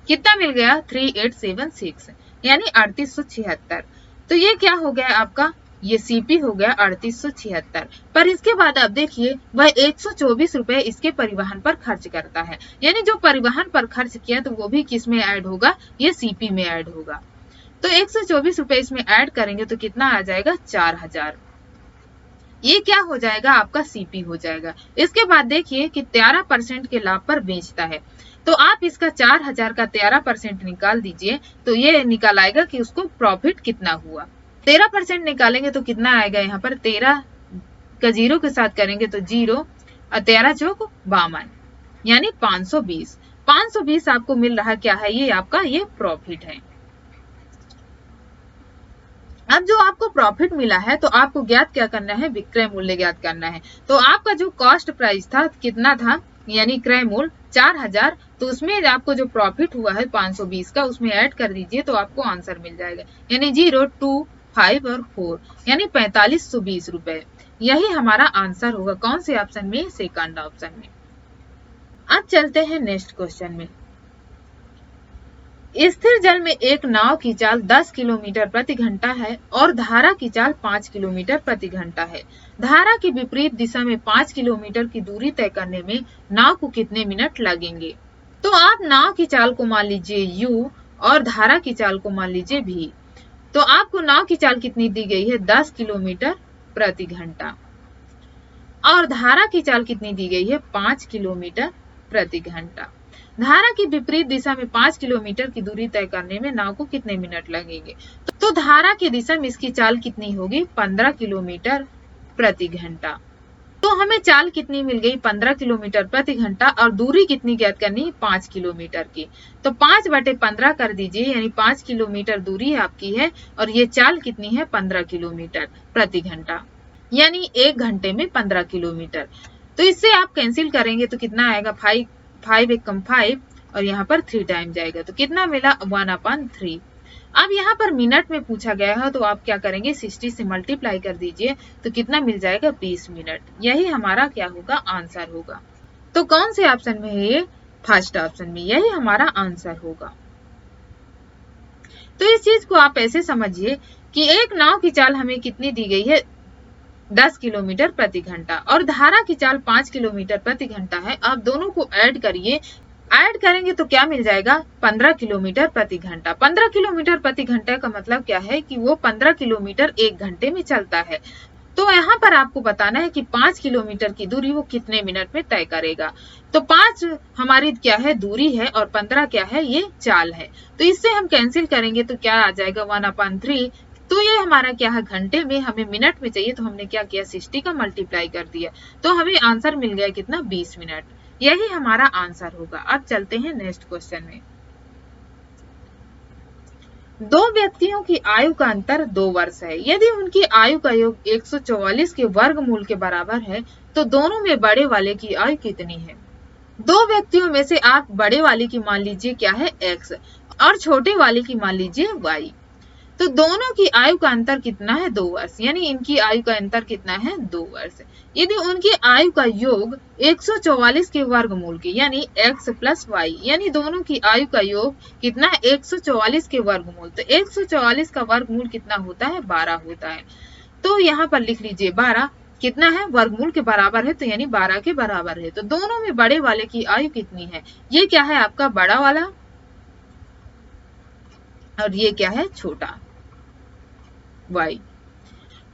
कितना मिल गया 3876, यानी 3876। तो ये क्या हो गया आपका, ये सीपी हो गया 3876। पर इसके बाद आप देखिए वह 124 रुपए इसके परिवहन पर खर्च करता है, यानी जो परिवहन पर खर्च किया तो वो भी किस में ऐड होगा, ये सीपी में ऐड होगा। तो 124 रुपए इसमें ऐड करेंगे तो कितना आ जाएगा 4000। ये क्या हो जाएगा आपका सीपी हो जाएगा। इसके बाद देखिए कि 13% के लाभ पर बेचता है, तो आप इसका 4000 का 13% निकाल दीजिए, तो ये निकल आएगा कि उसको प्रॉफिट कितना हुआ। 13% निकालेंगे तो कितना आएगा, यहाँ पर 13 का 0 के साथ करेंगे तो 0 और 13 चौक 52, यानी 520। 520 आपको मिल रहा क्या है, ये आपका ये प्रॉफिट है। अब जो आपको प्रॉफिट मिला है तो आपको ज्ञात क्या करना है, विक्रय मूल्य ज्ञात करना है। तो आपका जो कॉस्ट प्राइस था कितना था, यानी क्रय मूल्य 4000, तो उसमें आपको जो प्रॉफिट हुआ है 520 का, उसमें ऐड कर दीजिए तो आपको आंसर मिल जाएगा, यानी 0, 2, 5 और 4, यानी 4520 रुपए। यही हमारा आंसर होगा। कौन से ऑप्शन में, सेकंड ऑप्शन में। अब चलते हैं नेक्स्ट क्वेश्चन में। स्थिर जल में एक नाव की चाल 10 किलोमीटर प्रति घंटा है और धारा की चाल 5 किलोमीटर प्रति घंटा है। धारा की विपरीत दिशा में 5 किलोमीटर की दूरी तय करने में नाव को कितने मिनट लगेंगे। तो आप नाव की चाल को मान लीजिए u और धारा की चाल को मान लीजिए v। तो आपको नाव की चाल कितनी दी गई है 10 किलोमीटर प्रति घंटा और धारा की चाल कितनी दी गई है 5 किलोमीटर प्रति घंटा। धारा की विपरीत दिशा में 5 किलोमीटर की दूरी तय करने में नाव को कितने मिनट लगेंगे। तो धारा की दिशा में इसकी चाल कितनी होगी 15 किलोमीटर प्रति घंटा। तो हमें चाल कितनी मिल गई 15 किलोमीटर प्रति घंटा और दूरी कितनी ज्ञात करनी है 5 किलोमीटर की। तो 5/15 कर दीजिए, यानी 5 किलोमीटर दूरी आपकी है और ये चाल कितनी है 15 किलोमीटर प्रति घंटा, यानी 1 घंटे में 15 किलोमीटर। तो इससे आप कैंसिल करेंगे तो कितना आएगा, 5 एक कम 5 और यहाँ पर 3 टाइम जाएगा तो कितना मिला 1/3। अब यहाँ पर मिनट में पूछा गया है तो आप क्या करेंगे 60 से मल्टीप्लाई कर दीजिए तो कितना मिल जाएगा 20 मिनट। यही हमारा क्या होगा आंसर होगा। तो कौन से ऑप्शन में है ये, फर्स्ट ऑप्शन में, यही हमारा आंसर होगा। तो इस चीज को आप ऐसे समझिए कि एक नाव की चाल हमें कितनी दी गई है 10 किलोमीटर प्रति घंटा और धारा की चाल 5 किलोमीटर प्रति घंटा है। आप दोनों को ऐड करिए, ऐड करेंगे तो क्या मिल जाएगा 15 किलोमीटर प्रति घंटा। 15 किलोमीटर प्रति घंटे का मतलब क्या है कि वो 15 किलोमीटर 1 घंटे में चलता है। तो यहाँ पर आपको बताना है कि 5 किलोमीटर की दूरी वो कितने मिनट में तय करेगा। तो 5 हमारी क्या है दूरी है और 15 क्या है ये चाल है। तो इससे हम कैंसिल करेंगे तो क्या आ जाएगा 1/3। तो ये हमारा क्या है घंटे में, हमें मिनट में चाहिए तो हमने क्या किया 60 का मल्टीप्लाई कर दिया तो हमें आंसर मिल गया कितना 20 मिनट। यही हमारा आंसर होगा। अब चलते हैं नेक्स्ट क्वेश्चन में। दो व्यक्तियों की आयु का अंतर 2 वर्ष है। यदि उनकी आयु का योग 144 के वर्गमूल के बराबर है तो दोनों में बड़े वाले की आयु कितनी है। दो व्यक्तियों में से आप बड़े वाले की मान लीजिए क्या है x और छोटे वाले की मान लीजिए y। तो दोनों की आयु का अंतर कितना है 2 वर्ष, यानी इनकी आयु का अंतर कितना है 2 वर्ष। यदि उनकी आयु का योग 144 के वर्गमूल के यानी x प्लस y, यानी दोनों की आयु का योग कितना है 144 के वर्गमूल। तो 144 का वर्गमूल कितना होता है 12 होता है। तो यहाँ पर लिख लीजिए 12 कितना है वर्गमूल के बराबर है तो यानी 12 के बराबर है। तो दोनों में बड़े वाले की आयु कितनी है, ये क्या है आपका बड़ा वाला और ये क्या है छोटा y।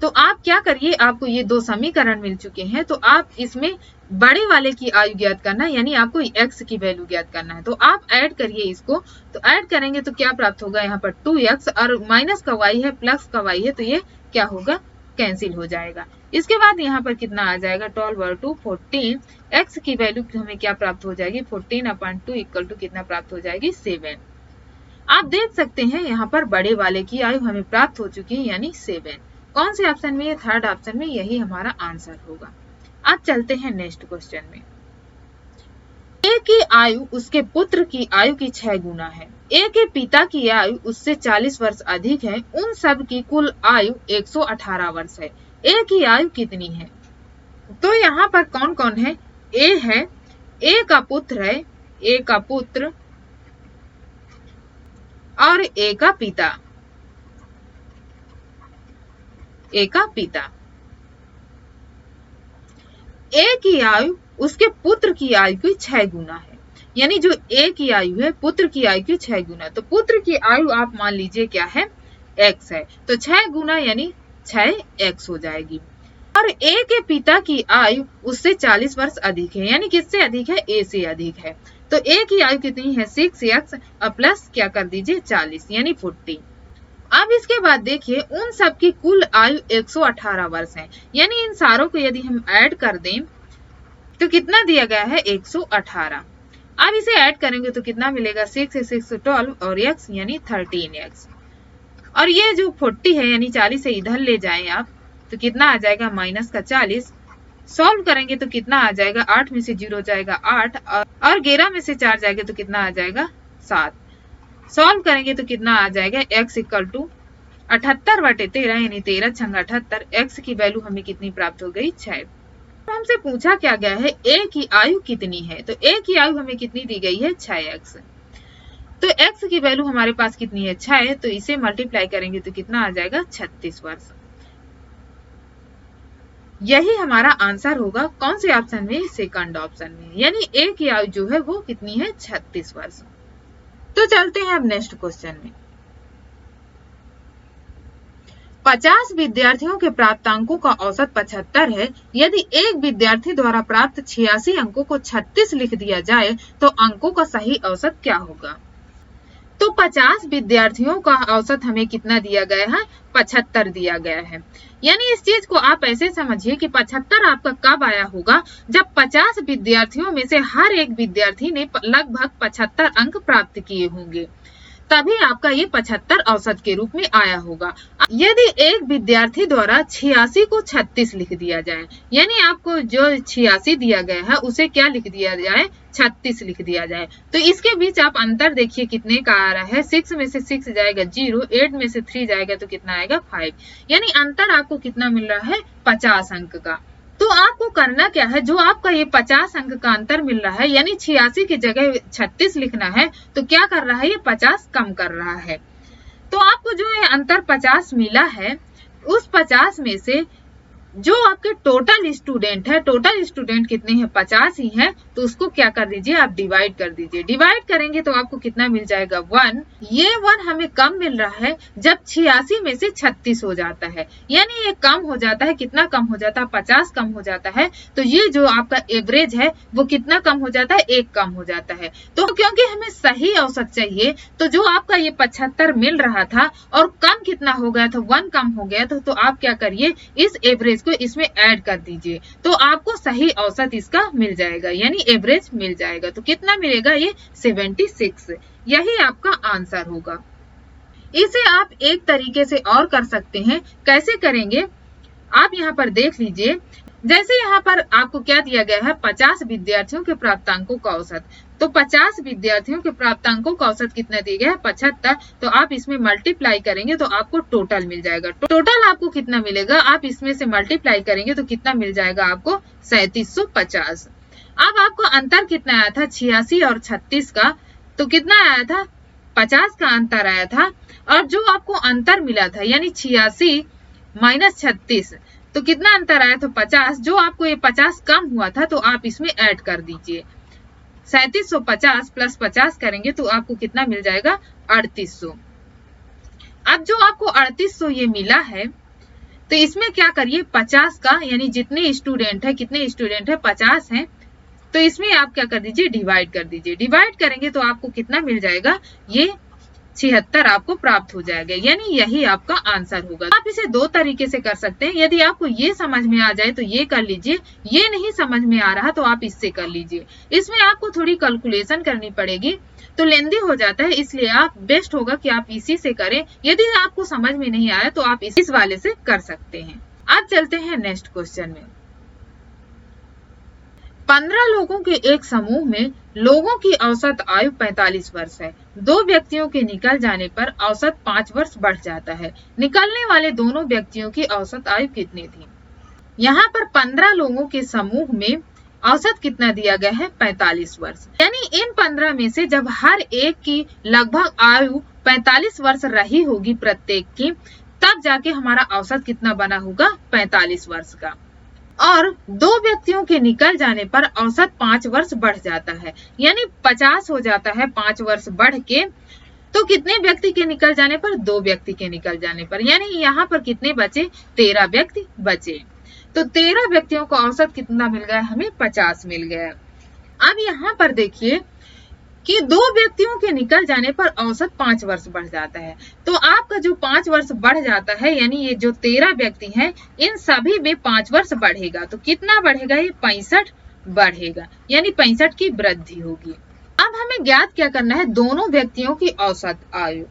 तो आप क्या करिए, आपको ये दो समीकरण मिल चुके हैं तो आप इसमें बड़े वाले की आयु ज्ञात करना है, यानी आपको x की वैल्यू ज्ञात करना है। तो आप ऐड करिए इसको, तो ऐड करेंगे तो क्या प्राप्त होगा यहाँ पर 2x और माइनस का y है प्लस का y है तो ये क्या होगा कैंसिल हो जाएगा। इसके बाद यहाँ पर कितना आ जाएगा 12 और 2 14। x की वैल्यू हमें क्या प्राप्त हो जाएगी 14/2 इक्वल टू कितना प्राप्त हो जाएगी 7। आप देख सकते हैं यहाँ पर बड़े वाले की आयु हमें प्राप्त हो चुकी है यानी 7। कौन से ऑप्शन में, ये थर्ड ऑप्शन में, यही हमारा आंसर होगा। अब चलते हैं नेक्स्ट क्वेश्चन में। ए की आयु उसके पुत्र की आयु की 6 गुना है। ए के पिता की आयु उससे 40 वर्ष अधिक है। उन सब की कुल आयु 118 वर्ष है। ए की आयु कितनी है। तो यहाँ पर कौन कौन है, ए है, ए का पुत्र है, ए का पुत्र और ए का पिता, ए का पिता। ए की आयु उसके पुत्र की आयु की 6 गुना है, यानी जो ए की आयु है पुत्र की आयु की 6 गुना। तो पुत्र की आयु आप मान लीजिए क्या है x है, तो 6 गुना यानी 6x हो जाएगी। और ए के पिता की आयु उससे 40 वर्ष अधिक है, यानी किससे अधिक है ए से अधिक है। तो ए की आयु कितनी है 6x और प्लस क्या कर दीजिए 40 यानी 40। अब इसके बाद देखिए उन सब की कुल आयु 118 वर्ष है, यानी इन सारों को यदि हम ऐड कर दें तो कितना दिया गया है 118। अब इसे ऐड करेंगे तो कितना मिलेगा 6 से 6 12 और x यानी 13x। और ये जो 40 है यानी 40 से इधर ले जाएं आप तो कितना आ जाएगा माइनस का 40। सॉल्व करेंगे तो कितना आ जाएगा 8 में से 0 जाएगा 8 और 11 में से 4 जाएगा तो कितना आ जाएगा 7। सॉल्व करेंगे तो कितना आ जाएगा x इक्वल टू 78/13 यानी 13 छंगा 78। x की वैल्यू हमें कितनी प्राप्त हो गई 6। हमसे पूछा क्या गया है a की आयु कितनी है। तो a की आयु हमें कितनी दी गई है 6x। तो x की वैल्यू हमारे पास कितनी है 6, तो इसे मल्टीप्लाई करेंगे तो कितना आ जाएगा 36 वर्ष। यही हमारा आंसर होगा। कौन से ऑप्शन में, सेकंड ऑप्शन में, यानी a की आयु जो है वो कितनी है 36 वर्ष। तो चलते हैं अब नेक्स्ट क्वेश्चन में। 50 विद्यार्थियों के प्राप्तांकों का औसत 75 है। यदि एक विद्यार्थी द्वारा प्राप्त 86 अंकों को 36 लिख दिया जाए तो अंकों का सही औसत क्या होगा। तो 50 विद्यार्थियों का औसत हमें कितना दिया गया है 75 दिया गया है। यानी इस चीज को आप ऐसे समझिए कि 75 आपका कब आया होगा जब 50 विद्यार्थियों में से हर एक विद्यार्थी ने लगभग 75 अंक प्राप्त किए होंगे, तभी आपका ये 75 औसत के रूप में आया होगा। यदि एक विद्यार्थी द्वारा 86 को 36 लिख दिया जाए, यानी आपको जो 86 दिया गया है उसे क्या लिख दिया जाए, 36 लिख दिया जाए, तो इसके बीच आप अंतर देखिए कितने का आ रहा है। 6 में से 6 जाएगा 0, 8 में से 3 जाएगा तो कितना आएगा 5, यानी अंतर आपको कितना मिल रहा है, 50 अंक का। तो आपको करना क्या है, जो आपका ये 50 अंक का अंतर मिल रहा है, यानी 86 की जगह 36 लिखना है, तो क्या कर रहा है, ये 50 कम कर रहा है। तो आपको जो ये अंतर 50 मिला है, उस 50 में से जो आपके टोटल स्टूडेंट है, टोटल स्टूडेंट कितने हैं, 50 ही है, तो उसको क्या कर दीजिए, आप डिवाइड कर दीजिए। डिवाइड करेंगे तो आपको कितना मिल जाएगा, 1। ये 1 हमें कम मिल रहा है जब 86 में से 36 हो जाता है, यानी ये कम हो जाता है। कितना कम हो जाता है, 50 कम हो जाता है। तो ये जो आपका एवरेज है वो कितना कम हो जाता है, 1 कम हो जाता है। तो क्योंकि हमें सही औसत चाहिए, तो जो आपका ये 75 मिल रहा था और कम कितना हो गया था, 1 कम हो गया था, तो आप क्या करिए, इस एवरेज को इसमें ऐड कर दीजिए, तो आपको सही औसत इसका मिल जाएगा, यानी एवरेज मिल जाएगा। तो कितना मिलेगा, ये 76। यही आपका आंसर होगा। इसे आप एक तरीके से और कर सकते हैं। कैसे करेंगे, आप यहाँ पर देख लीजिए। जैसे यहाँ पर आपको क्या दिया गया है, 50 विद्यार्थियों के प्राप्तांकों का औसत, तो 50 विद्यार्थियों के प्राप्तांकों का औसत कितना दिया गया है, 75। तो आप इसमें मल्टीप्लाई करेंगे तो आपको टोटल मिल जाएगा। टोटल आपको कितना मिलेगा, आप इसमें से मल्टीप्लाई करेंगे तो कितना मिल जाएगा आपको, 3750। अब आपको अंतर कितना आया था, 86 और 36 का, तो कितना आया था, 50 का अंतर आया था। और जो आपको अंतर मिला था, यानी 86 माइनस 36, तो कितना अंतर आया था, 50। जो आपको ये 50 कम हुआ था, तो आप इसमें ऐड कर दीजिए। 3750 प्लस 50 करेंगे तो आपको कितना मिल जाएगा, 3800। अब जो आपको 3800 ये मिला है, तो इसमें क्या करिए, 50 का, यानी जितने स्टूडेंट है, कितने स्टूडेंट है, 50 हैं, तो इसमें आप क्या कर दीजिए, डिवाइड कर दीजिए। डिवाइड करेंगे तो आपको कितना मिल जाएगा, ये 76 आपको प्राप्त हो जाएगा, यानी यही आपका आंसर होगा। आप इसे दो तरीके से कर सकते हैं। यदि आपको ये समझ में आ जाए तो ये कर लीजिए, ये नहीं समझ में आ रहा तो आप इससे कर लीजिए। इसमें आपको थोड़ी कैलकुलेशन करनी पड़ेगी, तो लेंदी हो जाता है, इसलिए आप बेस्ट होगा कि आप इसी से करें। यदि आपको समझ में नहीं आया तो आप इस वाले से कर सकते हैं। अब चलते हैं नेक्स्ट क्वेश्चन में। 15 लोगों के एक समूह में लोगों की औसत आयु 45 वर्ष है। 2 व्यक्तियों के निकल जाने पर औसत 5 वर्ष बढ़ जाता है। निकलने वाले दोनों व्यक्तियों की औसत आयु कितनी थी। यहाँ पर 15 लोगों के समूह में औसत कितना दिया गया है, 45 वर्ष। यानी इन 15 में से जब हर एक की लगभग आयु 45 वर्ष रही होगी प्रत्येक की, तब जाके हमारा औसत कितना बना होगा, 45 वर्ष का। और 2 व्यक्तियों के निकल जाने पर औसत 5 वर्ष बढ़ जाता है, यानी 50 हो जाता है 5 वर्ष बढ़ के। तो कितने व्यक्ति के निकल जाने पर, 2 व्यक्ति के निकल जाने पर, यानी यहाँ पर कितने बचे, 13 व्यक्ति बचे। तो 13 व्यक्तियों का औसत कितना मिल गया, हमें 50 मिल गया। अब यहाँ पर देखिए कि 2 व्यक्तियों के निकल जाने पर औसत 5 वर्ष बढ़ जाता है। तो आपका जो 5 वर्ष बढ़ जाता है, यानी ये जो 13 व्यक्ति हैं, इन सभी में 5 वर्ष बढ़ेगा। तो कितना बढ़ेगा, ये 65 बढ़ेगा, यानी 65 की वृद्धि होगी। अब हमें ज्ञात क्या करना है, दोनों व्यक्तियों की औसत आयु।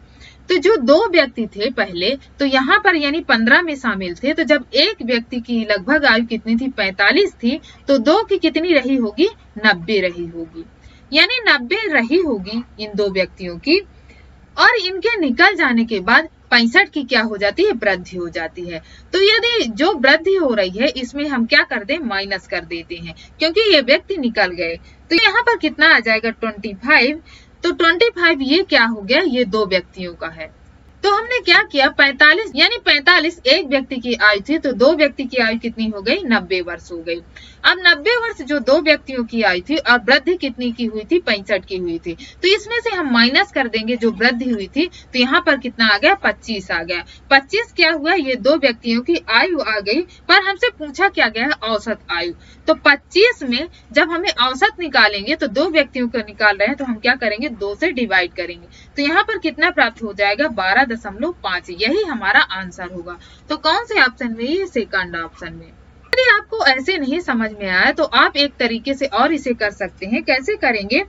तो जो 2 व्यक्ति थे पहले, तो यहाँ पर यानी 15 में शामिल थे, तो जब एक व्यक्ति की लगभग आयु कितनी थी, 45 थी, तो 2 की कितनी रही होगी, 90 रही होगी, यानी 90 रही होगी इन 2 व्यक्तियों की। और इनके निकल जाने के बाद 65 की क्या हो जाती है, वृद्धि हो जाती है। तो यदि जो वृद्धि हो रही है, इसमें हम क्या कर दें, माइनस कर देते हैं, क्योंकि ये व्यक्ति निकल गए। तो यहाँ पर कितना आ जाएगा, 25। तो 25 ये क्या हो गया, ये 2 व्यक्तियों का है। तो हमने क्या किया, 45, यानी 45 एक व्यक्ति की आयु थी, तो 2 व्यक्ति की आयु कितनी हो गई, 90 वर्ष हो गई। अब 90 वर्ष जो 2 व्यक्तियों की आयु थी, और वृद्धि कितनी की हुई थी, 65 की हुई थी। तो इसमें से हम माइनस कर देंगे जो वृद्धि हुई थी, तो यहाँ पर कितना आ गया, 25 आ गया। 25 क्या हुआ, ये 2 व्यक्तियों की आयु आ गई, पर हमसे पूछा क्या गया है, औसत आयु। तो 25 में जब हमें औसत निकालेंगे, तो 2 व्यक्तियों को निकाल रहे हैं, तो हम क्या करेंगे, 2 से डिवाइड करेंगे। तो यहाँ पर कितना प्राप्त हो जाएगा, 12.5। यही हमारा आंसर होगा। तो कौन से ऑप्शन में, ये सेकंड ऑप्शन में। यदि आपको ऐसे नहीं समझ में आया तो आप एक तरीके से और इसे कर सकते हैं। कैसे करेंगे,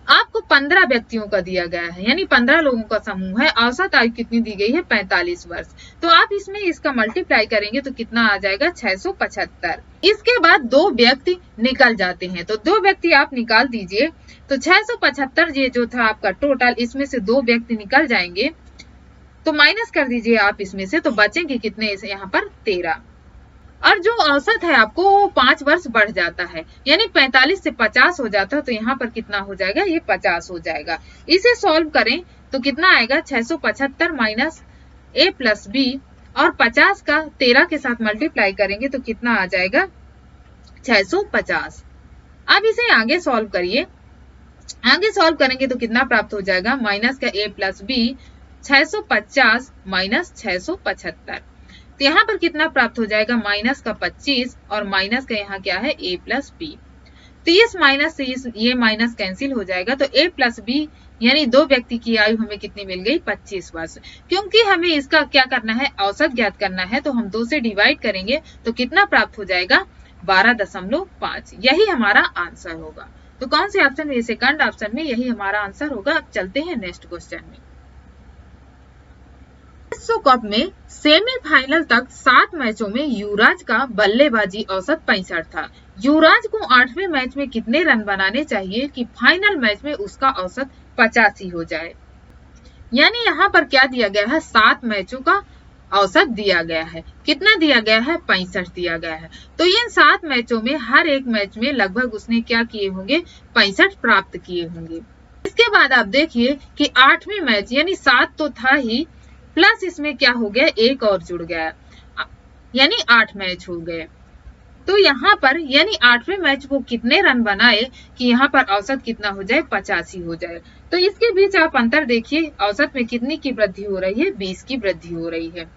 आपको 15 व्यक्तियों का दिया गया है, यानी 15 लोगों का समूह है, औसत आयु कितनी दी गई है 45 वर्ष। तो आप इसमें इसका मल्टीप्लाई करेंगे तो कितना आ जाएगा 675। इसके बाद 2 व्यक्ति निकल जाते हैं, तो 2 व्यक्ति आप निकाल दीजिए। तो 675 ये जो था आपका टोटल, इसमें से 2 व्यक्ति निकल जाएंगे तो माइनस कर दीजिए आप इसमें से, तो बचेंगे कितने यहाँ पर 13। और जो औसत है आपको वो 5 वर्ष बढ़ जाता है, यानी 45 से 50 हो जाता है, तो यहाँ पर कितना हो जाएगा, ये 50 हो जाएगा। इसे सॉल्व करें तो कितना आएगा 675 माइनस a प्लस b, और 50 का 13 के साथ मल्टीप्लाई करेंगे तो कितना आ जाएगा 650। अब इसे आगे सॉल्व करिए। आगे सॉल्व करेंगे तो कितना प्राप्त हो जाएगा, माइनस का a प्लस b, 650 माइनस 675, तो यहाँ पर कितना प्राप्त हो जाएगा, माइनस का 25, और माइनस का यहाँ क्या है a प्लस बी। तो इस माइनस से ये माइनस कैंसिल हो जाएगा, तो a प्लस बी यानी 2 व्यक्ति की आयु हमें कितनी मिल गई 25 वर्ष। क्योंकि हमें इसका क्या करना है, औसत ज्ञात करना है, तो हम 2 से डिवाइड करेंगे तो कितना प्राप्त हो जाएगा 12.5। यही हमारा आंसर होगा। तो कौन से ऑप्शन में, सेकंड ऑप्शन में यही हमारा आंसर होगा। अब चलते हैं नेक्स्ट क्वेश्चन में। विश्व कप में सेमीफाइनल तक 7 मैचों में युवराज का बल्लेबाजी औसत 65 था। युवराज को 8वें मैच में कितने रन बनाने चाहिए कि फाइनल मैच में उसका औसत 85 हो जाए। यानी यहाँ पर क्या दिया गया है, 7 मैचों का औसत दिया गया है। कितना दिया गया है, 65 दिया गया है। तो इन 7 मैचों में हर एक मैच में लगभग उसने क्या किए होंगे, 65 प्राप्त किए होंगे। इसके बाद आप देखिए कि 8वें मैच यानी 7 तो था ही, प्लस इसमें क्या हो गया, 1 और जुड़ गया, यानी 8 मैच हो गए। तो यहाँ पर यानी 8वें मैच वो कितने रन बनाए कि यहाँ पर औसत कितना हो जाए, 85 हो जाए। तो इसके बीच आप अंतर देखिए, औसत में कितनी की वृद्धि हो रही है, 20 की वृद्धि हो रही है।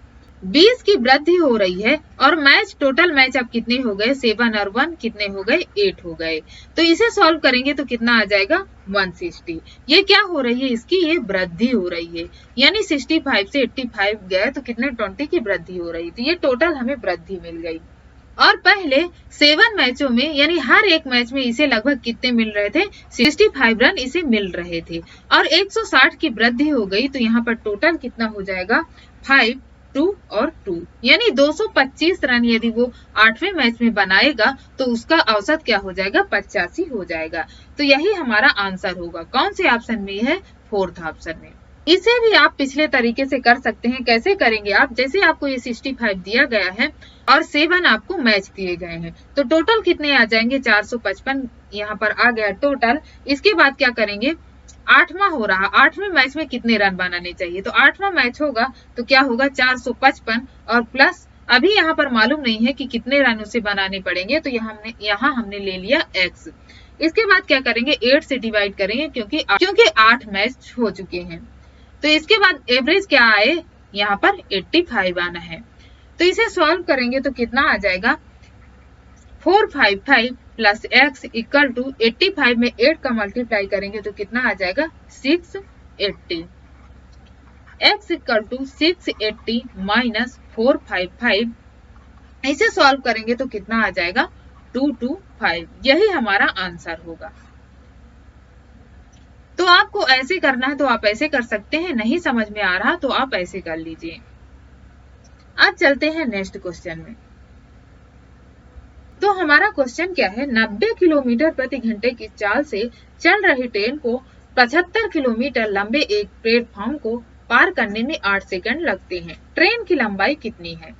20 की वृद्धि हो रही है, और मैच टोटल मैच अब कितने हो गए, 7 और 1 कितने हो गए, 8 हो गए। तो इसे सॉल्व करेंगे तो कितना आ जाएगा 160। ये क्या हो रही है, इसकी ये वृद्धि हो रही है, यानी 65 से 85 गए तो कितने 20 की वृद्धि हो रही थी। ये टोटल हमें वृद्धि मिल गई। और पहले 7 मैचों में यानी हर एक मैच में इसे लगभग कितने मिल रहे थे, 65 रन इसे मिल रहे थे, और 160 की वृद्धि हो गई। तो यहाँ पर टोटल कितना हो जाएगा 5, 2 और 2, यानी 225 रन यदि वो 8वें मैच में बनाएगा तो उसका औसत क्या हो जाएगा, 85 हो जाएगा। तो यही हमारा आंसर होगा। कौन से ऑप्शन में है, 4th ऑप्शन में। इसे भी आप पिछले तरीके से कर सकते हैं। कैसे करेंगे आप, जैसे आपको ये 65 दिया गया है और 7 आपको मैच दिए गए हैं, तो टोटल कितने आ जाएंगे, 455 यहाँ पर आ गया टोटल। इसके बाद क्या करेंगे, 8वां हो रहा, 8वें मैच में कितने रन बनाने चाहिए, तो 8वां मैच होगा तो क्या होगा 455, और प्लस अभी यहाँ पर मालूम नहीं है कि कितने रन उसे बनाने पड़ेंगे, तो यहाँ हमने ले लिया x। इसके बाद क्या करेंगे, 8 से डिवाइड करेंगे क्योंकि 8 मैच हो चुके हैं। तो इसके बाद एवरेज क्या आए, यहाँ पर 85 आना है। तो इसे सॉल्व करेंगे तो कितना आ जाएगा, 455 प्लस x इक्वल टू 85 में 8 का मल्टीप्लाई करेंगे तो कितना आ जाएगा 680। x इक्वल टू 680 माइनस 455, इसे सॉल्व करेंगे तो कितना आ जाएगा 225। यही हमारा आंसर होगा। तो आपको ऐसे करना है तो आप ऐसे कर सकते हैं, नहीं समझ में आ रहा तो आप ऐसे कर लीजिए। अब चलते हैं नेक्स्ट क्वेश्चन में। तो हमारा क्वेश्चन क्या है, 90 किलोमीटर प्रति घंटे की चाल से चल रही ट्रेन को 75 किलोमीटर लंबे एक प्लेटफॉर्म को पार करने में 8 सेकंड लगते हैं। ट्रेन की लंबाई कितनी है।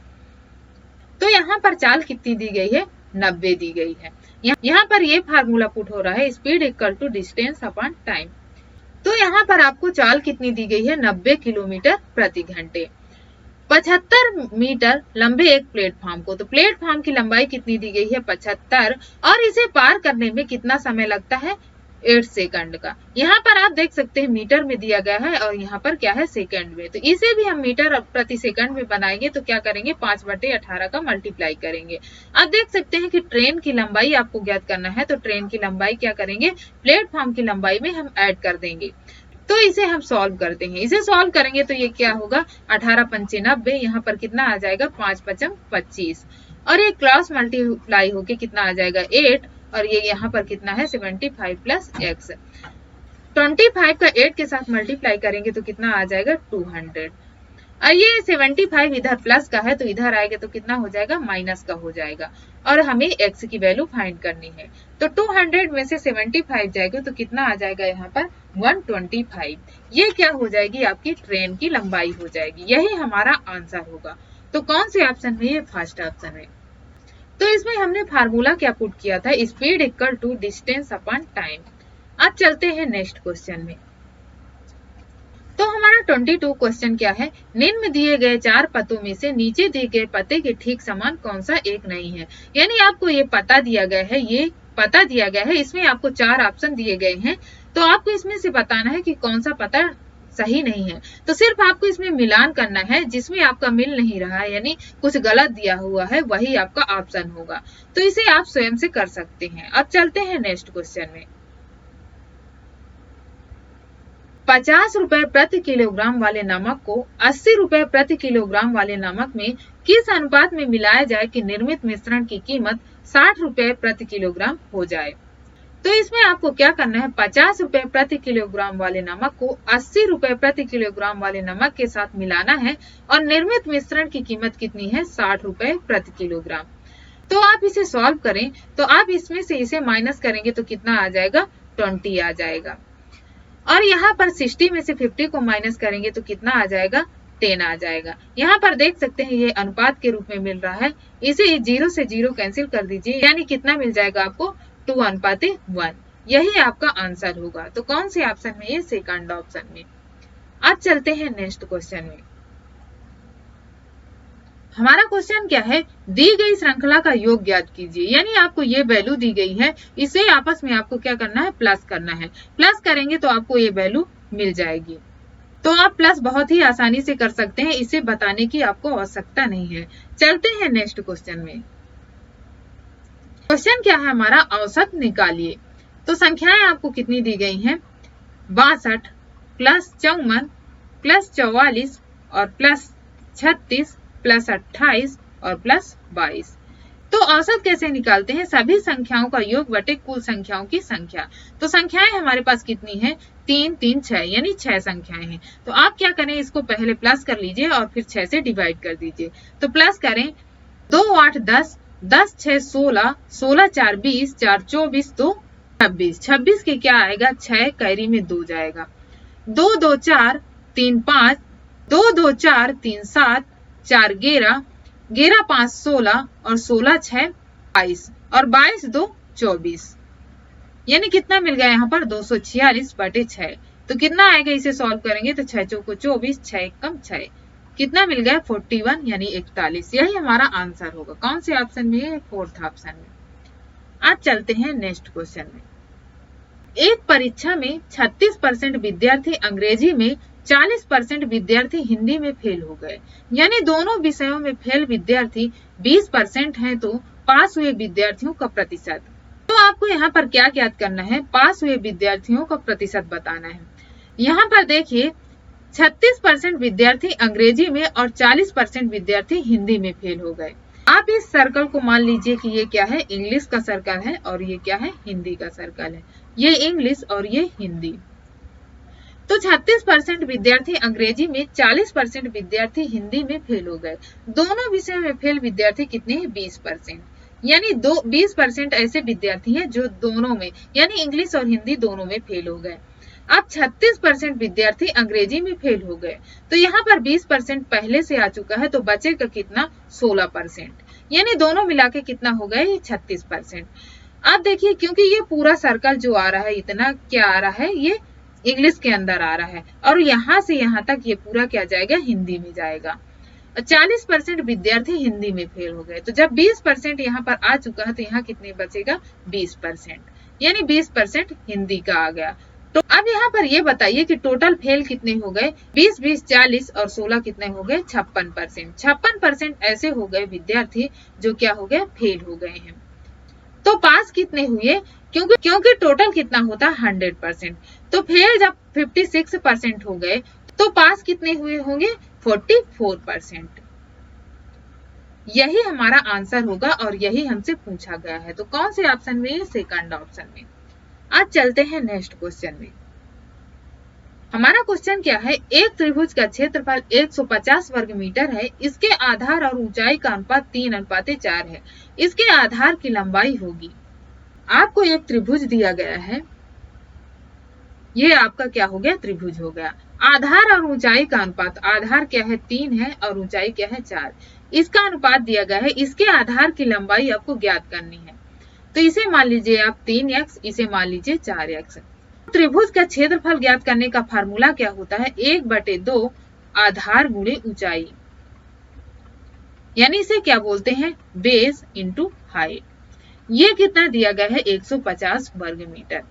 तो यहाँ पर चाल कितनी दी गई है, 90 दी गई है। यहाँ पर ये फार्मूला पुट हो रहा है, speed equal to distance upon time. तो यहाँ पर आपको चाल कितनी दी गई है, 90 किलोमीटर प्रति घंटे, 75 मीटर लंबे एक प्लेटफॉर्म को। तो प्लेटफॉर्म की लंबाई कितनी दी गई है 75, और इसे पार करने में कितना समय लगता है 8 सेकंड का। यहाँ पर आप देख सकते हैं मीटर में दिया गया है और यहाँ पर क्या है सेकंड में। तो इसे भी हम मीटर प्रति सेकंड में बनाएंगे तो क्या करेंगे 5/18 का मल्टीप्लाई करेंगे। अब देख सकते हैं कि ट्रेन की लंबाई आपको ज्ञात करना है, तो ट्रेन की लंबाई क्या करेंगे प्लेटफॉर्म की लंबाई में हम ऐड कर देंगे। तो इसे हम सॉल्व करते हैं। इसे सॉल्व करेंगे तो ये क्या होगा 18 पंचे 90, यहाँ पर कितना आ जाएगा 5 पचम 25, और ये क्रॉस मल्टीप्लाई होके कितना आ जाएगा 8, और ये यहाँ पर कितना है 75 प्लस x। 25 का 8 के साथ मल्टीप्लाई करेंगे तो कितना आ जाएगा 200। और ये 75 इधर प्लस का है तो इधर आएगा तो कितना हो जाएगा माइनस का हो जाएगा, और हमें x की वैल्यू फाइंड करनी है। तो 200 में से 75 जाएगा तो कितना आ जाएगा यहाँ पर 125। ये क्या हो जाएगी आपकी ट्रेन की लंबाई हो जाएगी, यही हमारा आंसर होगा। तो कौन से ऑप्शन में? ये फर्स्ट ऑप्शन है। तो इसमें हमने फार्मूला क्या पुट किया था, speed equal to distance upon time. अब चलते हैं नेक्स्ट क्वेश्चन में। तो हमारा 22 क्वेश्चन क्या है, निम्न में दिए गए 4 पतों में से नीचे दिए गए पते के ठीक समान कौन सा एक नहीं है। यानी आपको ये पता दिया गया है, ये पता दिया गया है, इसमें आपको 4 ऑप्शन दिए गए हैं, तो आपको इसमें से बताना है कि कौन सा पता सही नहीं है। तो सिर्फ आपको इसमें मिलान करना है, जिसमें आपका मिल नहीं रहा है यानी कुछ गलत दिया हुआ है वही आपका ऑप्शन होगा। तो इसे आप स्वयं से कर सकते हैं। अब चलते हैं नेक्स्ट क्वेश्चन में। 50 रुपए प्रति किलोग्राम वाले नमक को 80 रुपए प्रति किलोग्राम वाले नमक में किस अनुपात में मिलाया जाए कि निर्मित मिश्रण की कीमत 60 रुपए प्रति किलोग्राम हो जाए। तो इसमें आपको क्या करना है, 50 रुपए प्रति किलोग्राम वाले नमक को 80 रुपए प्रति किलोग्राम वाले नमक के साथ मिलाना है और निर्मित मिश्रण की कीमत कितनी है 60 रुपए प्रति किलोग्राम। तो आप इसे सॉल्व करें तो आप इसमें से इसे माइनस करेंगे तो कितना आ जाएगा 20 आ जाएगा, और यहाँ पर 60 में से 50 को माइनस करेंगे तो कितना आ जाएगा 10 आ जाएगा। यहाँ पर देख सकते हैं ये अनुपात के रूप में मिल रहा है, इसे 0 से 0 कैंसिल कर दीजिए, यानी कितना मिल जाएगा आपको 2:1। यही आपका आंसर होगा। तो कौन से ऑप्शन में? ये सेकंड ऑप्शन में। अब चलते हैं नेक्स्ट क्वेश्चन में। हमारा क्वेश्चन क्या है, दी गई श्रृंखला का योग ज्ञात कीजिए। यानी आपको ये वैल्यू दी गई है, इसे आपस में आपको क्या करना है, प्लस करना है। प्लस करेंगे तो आपको ये वैल्यू मिल जाएगी। तो आप प्लस बहुत ही आसानी से कर सकते हैं, इसे बताने की आपको आवश्यकता नहीं है। चलते हैं नेक्स्ट क्वेश्चन में। क्वेश्चन क्या है हमारा, औसत निकालिए। तो संख्याएं आपको कितनी दी गई हैं, 62 प्लस 54 प्लस 44 और प्लस 36 प्लस 28 और प्लस 22। तो औसत कैसे निकालते हैं, सभी संख्याओं का योग बटे कुल संख्याओं की संख्या। तो संख्याएं हमारे पास कितनी है, 3 3 6 यानी 6 संख्याएं हैं। तो आप क्या करें, इसको पहले प्लस कर लीजिए और फिर 6 से डिवाइड कर दीजिए। तो प्लस करें, 2 8 10 10 6 16 16 4 20 4 24 2 26। 26 के क्या आएगा, 6 कैरी में 2 जाएगा। 2 2 4 3 5 2 2 4 3 7 4 11 11 5 16 और 16 6 22 और 22 2 24। यानी कितना मिल गया यहाँ पर 246 बटे 6। तो कितना आएगा, इसे सॉल्व करेंगे तो 6 चौको 24 6 एकम 6, कितना मिल गया 41 यानी 41। यही हमारा आंसर होगा। कौन से ऑप्शन में? फोर्थ ऑप्शन में। आज चलते हैं नेक्स्ट क्वेश्चन में। एक परीक्षा में 36% विद्यार्थी अंग्रेजी में, 40% विद्यार्थी हिंदी में फेल हो गए। यानी दोनों विषयों में फेल विद्यार्थी 20% हैं, तो पास हुए विद्यार्थियों का प्रतिशत। तो आपको यहाँ पर क्या ज्ञात करना है, पास हुए विद्यार्थियों का प्रतिशत बताना है। यहाँ पर देखिए 36% विद्यार्थी अंग्रेजी में और 40% विद्यार्थी हिंदी में फेल हो गए। आप इस सर्कल को मान लीजिए कि ये क्या है, इंग्लिश का सर्कल है और ये क्या है, हिंदी का सर्कल है। ये इंग्लिश और ये हिंदी। तो 36% विद्यार्थी अंग्रेजी में, 40% विद्यार्थी हिंदी में फेल हो गए। दोनों विषयों में फेल विद्यार्थी कितने हैं, 20%। यानी 20% ऐसे विद्यार्थी हैं जो दोनों में यानी इंग्लिश और हिंदी दोनों में फेल हो गए। अब 36% विद्यार्थी अंग्रेजी में फेल हो गए, तो यहाँ पर 20% पहले से आ चुका है, तो बचेगा कितना 16%। यानी दोनों मिला के कितना हो गया, ये 36%। अब देखिए क्योंकि ये पूरा सर्कल जो आ रहा है, इतना क्या आ रहा है, ये इंग्लिश के अंदर आ रहा है और यहाँ से यहाँ तक ये पूरा क्या जाएगा, हिंदी में जाएगा। 40% विद्यार्थी हिंदी में फेल हो गए, तो जब 20% यहाँ पर आ चुका है तो यहाँ कितने बचेगा 20%, यानी 20% हिंदी का आ गया। तो अब यहाँ पर ये बताइए कि टोटल फेल कितने हो गए, 20 20 40 और 16 कितने हो गए, 56%। 56% ऐसे हो गए विद्यार्थी जो क्या हो गए, फेल हो गए हैं। तो पास कितने हुए, क्योंकि टोटल कितना होता है 100%, तो फेल जब 56% हो गए तो पास कितने हुए होंगे, 44%। यही हमारा आंसर होगा और यही हमसे पूछा गया है। तो कौन से ऑप्शन में, सेकंड ऑप्शन में। आज चलते हैं नेक्स्ट क्वेश्चन में। हमारा क्वेश्चन क्या है, एक त्रिभुज का क्षेत्रफल 150 वर्ग मीटर है, इसके आधार और ऊंचाई का अनुपात 3:4 है, इसके आधार की लंबाई होगी। आपको एक त्रिभुज दिया गया है, ये आपका क्या हो गया, त्रिभुज हो गया। आधार और ऊंचाई का अनुपात, आधार क्या है 3 है और ऊंचाई क्या है 4, इसका अनुपात दिया गया है, इसके आधार की लंबाई आपको ज्ञात करनी है। तो इसे मान लीजिए आप 3x, इसे मान लीजिए 4x। त्रिभुज का क्षेत्रफल ज्ञात करने का फार्मूला क्या होता है, 1/2 आधार गुणे ऊंचाई, यानी इसे क्या बोलते हैं, बेस इंटू हाइट। ये कितना दिया गया है, 150 वर्ग मीटर।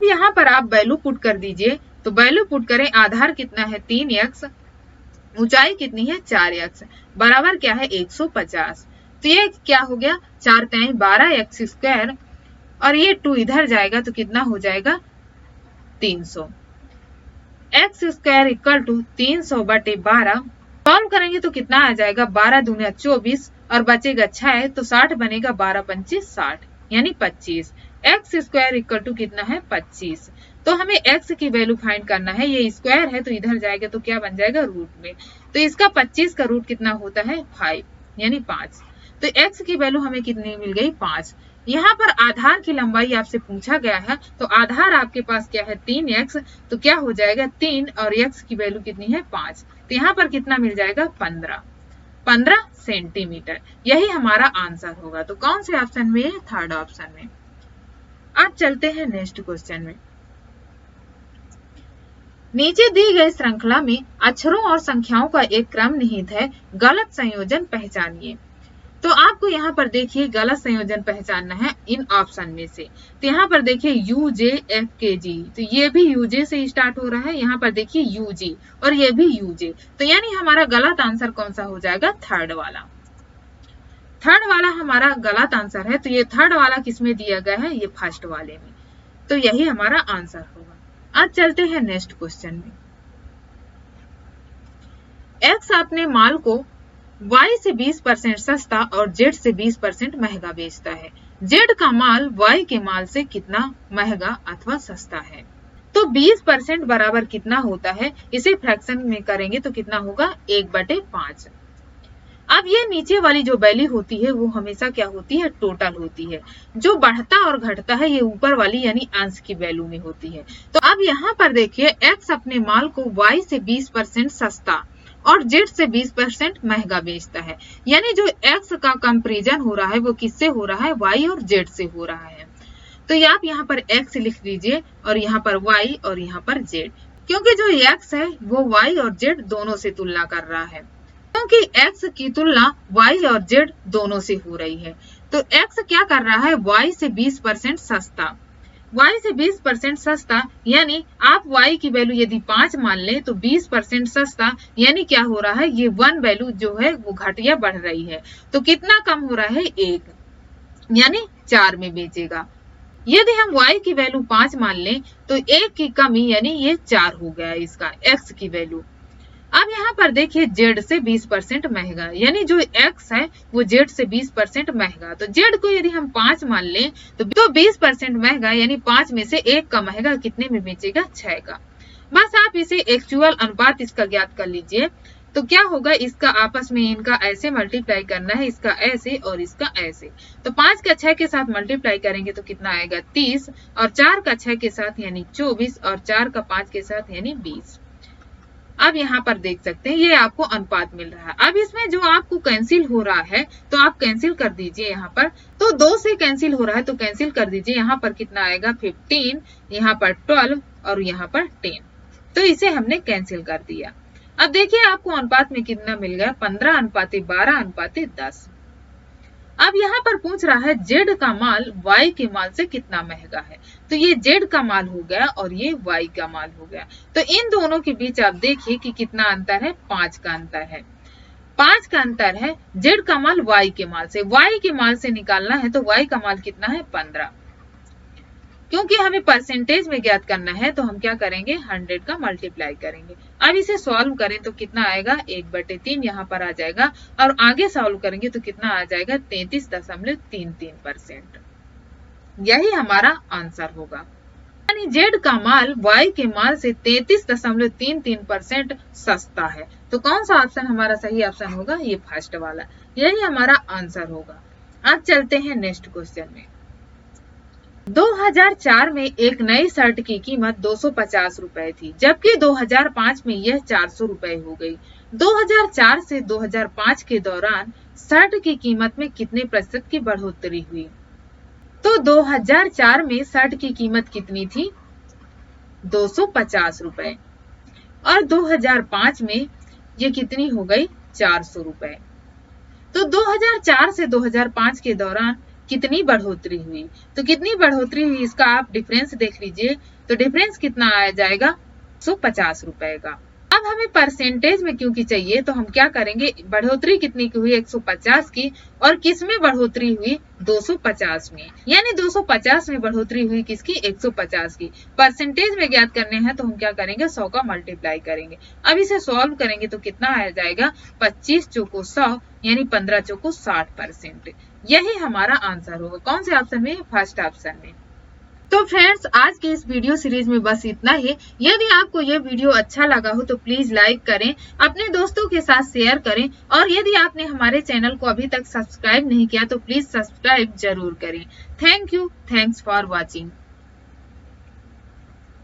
यहाँ पर आप वैल्यू पुट कर दीजिए, तो वैल्यू पुट करें, आधार कितना है 3x, ऊंचाई कितनी है 4x, बराबर क्या है 150। तो ये क्या हो गया, 4 × 12x², और ये 2 इधर जाएगा तो कितना हो जाएगा 300। x² = 300/12। सॉल्व करेंगे तो कितना आ जाएगा, 12 दूनी 24 और बचेगा 6, तो 60 बनेगा, 12 × 5 = 60, यानी 25। x² = कितना है 25। तो हमें x की वैल्यू फाइंड करना है, ये स्क्वायर है तो इधर जाएगा तो क्या बन जाएगा, रूट में। तो इसका 25 का रूट कितना होता है 5, यानी 5। तो x की वैल्यू हमें कितनी मिल गई, 5। यहाँ पर आधार की लंबाई आपसे पूछा गया है, तो आधार आपके पास क्या है 3x, तो क्या हो जाएगा 3 और x की वैल्यू कितनी है 5, तो यहाँ पर कितना मिल जाएगा 15 सेंटीमीटर। यही हमारा आंसर होगा। तो कौन से ऑप्शन में है, थर्ड ऑप्शन में। अब चलते हैं नेक्स्ट क्वेश्चन में। नीचे दी गई श्रृंखला में अक्षरों और संख्याओं का एक क्रम निहित है, गलत संयोजन पहचानिए। तो आपको यहाँ पर देखिए गलत संयोजन पहचानना है इन ऑप्शन में से। तो यहाँ पर देखिए UJFKG, तो ये भी UJ से स्टार्ट हो रहा है, यहाँ पर देखिए UG और ये भी UJ, तो यानी हमारा गलत आंसर कौन सा हो जाएगा, थर्ड वाला। थर्ड वाला हमारा गलत आंसर है। तो ये थर्ड वाला किसमें दिया गया है, ये फर्स्ट वाले में, तो यही हमारा आंसर होगा। अब चलते हैं नेक्स्ट क्वेश्चन में। X अपने माल को Y से 20% सस्ता और Z से 20% महंगा बेचता है। Z का माल Y के माल से कितना महंगा अथवा सस्ता है। तो 20% बराबर कितना होता है, इसे फ्रैक्शन में करेंगे तो कितना होगा, 1/5। अब ये नीचे वाली जो वैल्यू होती है वो हमेशा क्या होती है, टोटल होती है। जो बढ़ता और घटता है ये ऊपर वाली यानी अंश की वैल्यू में होती है। तो अब यहाँ पर देखिए X अपने माल को Y से 20% सस्ता और Z से 20% महंगा बेचता है, यानी जो X का कंपैरिजन हो रहा है वो किससे हो रहा है, Y और Z से हो रहा है। तो आप यहाँ पर X लिख दीजिए और यहाँ पर Y और यहाँ पर Z, क्योंकि जो X है वो Y और Z दोनों से तुलना कर रहा है, क्योंकि X की तुलना Y और Z दोनों से हो रही है। तो X क्या कर रहा है, Y से 20% सस्ता, Y से 20% सस्ता, यानी आप Y की वैल्यू यदि 5 मान ले तो 20% सस्ता, यानी क्या हो रहा है, ये 1 वैल्यू जो है वो घट या बढ़ रही है। तो कितना कम हो रहा है, 1, यानी 4 में बेचेगा। यदि हम Y की वैल्यू 5 मान लें तो 1 की कमी, यानी ये 4 हो गया इसका X की वैल्यू। अब यहाँ पर देखिए Z से 20% महंगा, यानी जो X है वो Z से 20% महंगा। तो Z को यदि हम 5 मान लें तो 20% महंगा, यानी 5 में से 1 का महंगा कितने में बेचेगा, 6 का। बस आप इसे एक्चुअल अनुपात इसका ज्ञात कर लीजिए। तो क्या होगा, इसका आपस में इनका ऐसे मल्टीप्लाई करना है, इसका ऐसे और इसका ऐसे। तो 5 का 6 के साथ मल्टीप्लाई करेंगे तो कितना आएगा 30, और 4 का 6 के साथ यानी 24, और 4 का 5 के साथ यानी 20। अब यहाँ पर देख सकते हैं ये आपको अनुपात मिल रहा है। अब इसमें जो आपको कैंसिल हो रहा है तो आप कैंसिल कर दीजिए यहाँ पर। तो 2 से कैंसिल हो रहा है तो कैंसिल कर दीजिए। यहाँ पर कितना आएगा 15, यहाँ पर 12 और यहाँ पर 10। तो इसे हमने कैंसिल कर दिया। अब देखिए आपको अनुपात में कितना मिल गया, 15:12:10। अब यहाँ पर पूछ रहा है Z का माल Y के माल से कितना महंगा है। तो ये Z का माल हो गया और ये Y का माल हो गया। तो इन दोनों के बीच आप देखिए कि कितना अंतर है, 5 का अंतर है। 5 का अंतर है Z का माल Y के माल से। Y के माल से निकालना है तो Y का माल कितना है 15। क्योंकि हमें परसेंटेज में ज्ञात करना है तो हम क्या करेंगे, 100 का मल्टीप्लाई करेंगे। अब इसे सॉल्व करें तो कितना आएगा, 1/3 यहाँ पर आ जाएगा, और आगे सॉल्व करेंगे तो कितना आ जाएगा 33.33%। यही हमारा आंसर होगा। यानी जेड का माल वाई के माल से 33.33% सस्ता है। तो कौन सा ऑप्शन हमारा सही ऑप्शन होगा? ये फर्स्ट वाला, यही हमारा आंसर होगा। अब चलते हैं नेक्स्ट क्वेश्चन में। 2004 में एक नई शर्ट की कीमत 250 रुपए थी, जबकि 2005 में यह 400 रुपए हो गई। 2004 से 2005 के दौरान शर्ट की कीमत में कितने प्रतिशत की बढ़ोतरी हुई? तो 2004 में शर्ट की कीमत कितनी थी? 250 रुपए, और 2005 में ये कितनी हो गई? 400 रुपए। तो 2004 से 2005 के दौरान कितनी बढ़ोतरी हुई? तो कितनी बढ़ोतरी हुई इसका आप डिफरेंस देख लीजिए। तो डिफरेंस कितना आ जाएगा? 150 रुपए का। अब हमें परसेंटेज में क्योंकि चाहिए, तो हम क्या करेंगे, बढ़ोतरी कितनी की हुई? 150 की, और किस में बढ़ोतरी हुई? 250 में। यानी 250 में बढ़ोतरी हुई किसकी? 150 की। परसेंटेज में ज्ञात करने हैं तो हम क्या करेंगे? 100 का मल्टीप्लाई करेंगे। अब इसे सॉल्व करेंगे तो कितना आ जाएगा? 25 चौको 100, यानी 15 चौको 60%। यही हमारा आंसर होगा। कौन से ऑप्शन में? फर्स्ट ऑप्शन में। तो फ्रेंड्स, आज के इस वीडियो सीरीज में बस इतना ही। यदि आपको यह वीडियो अच्छा लगा हो तो प्लीज लाइक करें, अपने दोस्तों के साथ शेयर करें, और यदि आपने हमारे चैनल को अभी तक सब्सक्राइब नहीं किया तो प्लीज सब्सक्राइब जरूर करें। Thank you, thanks for watching.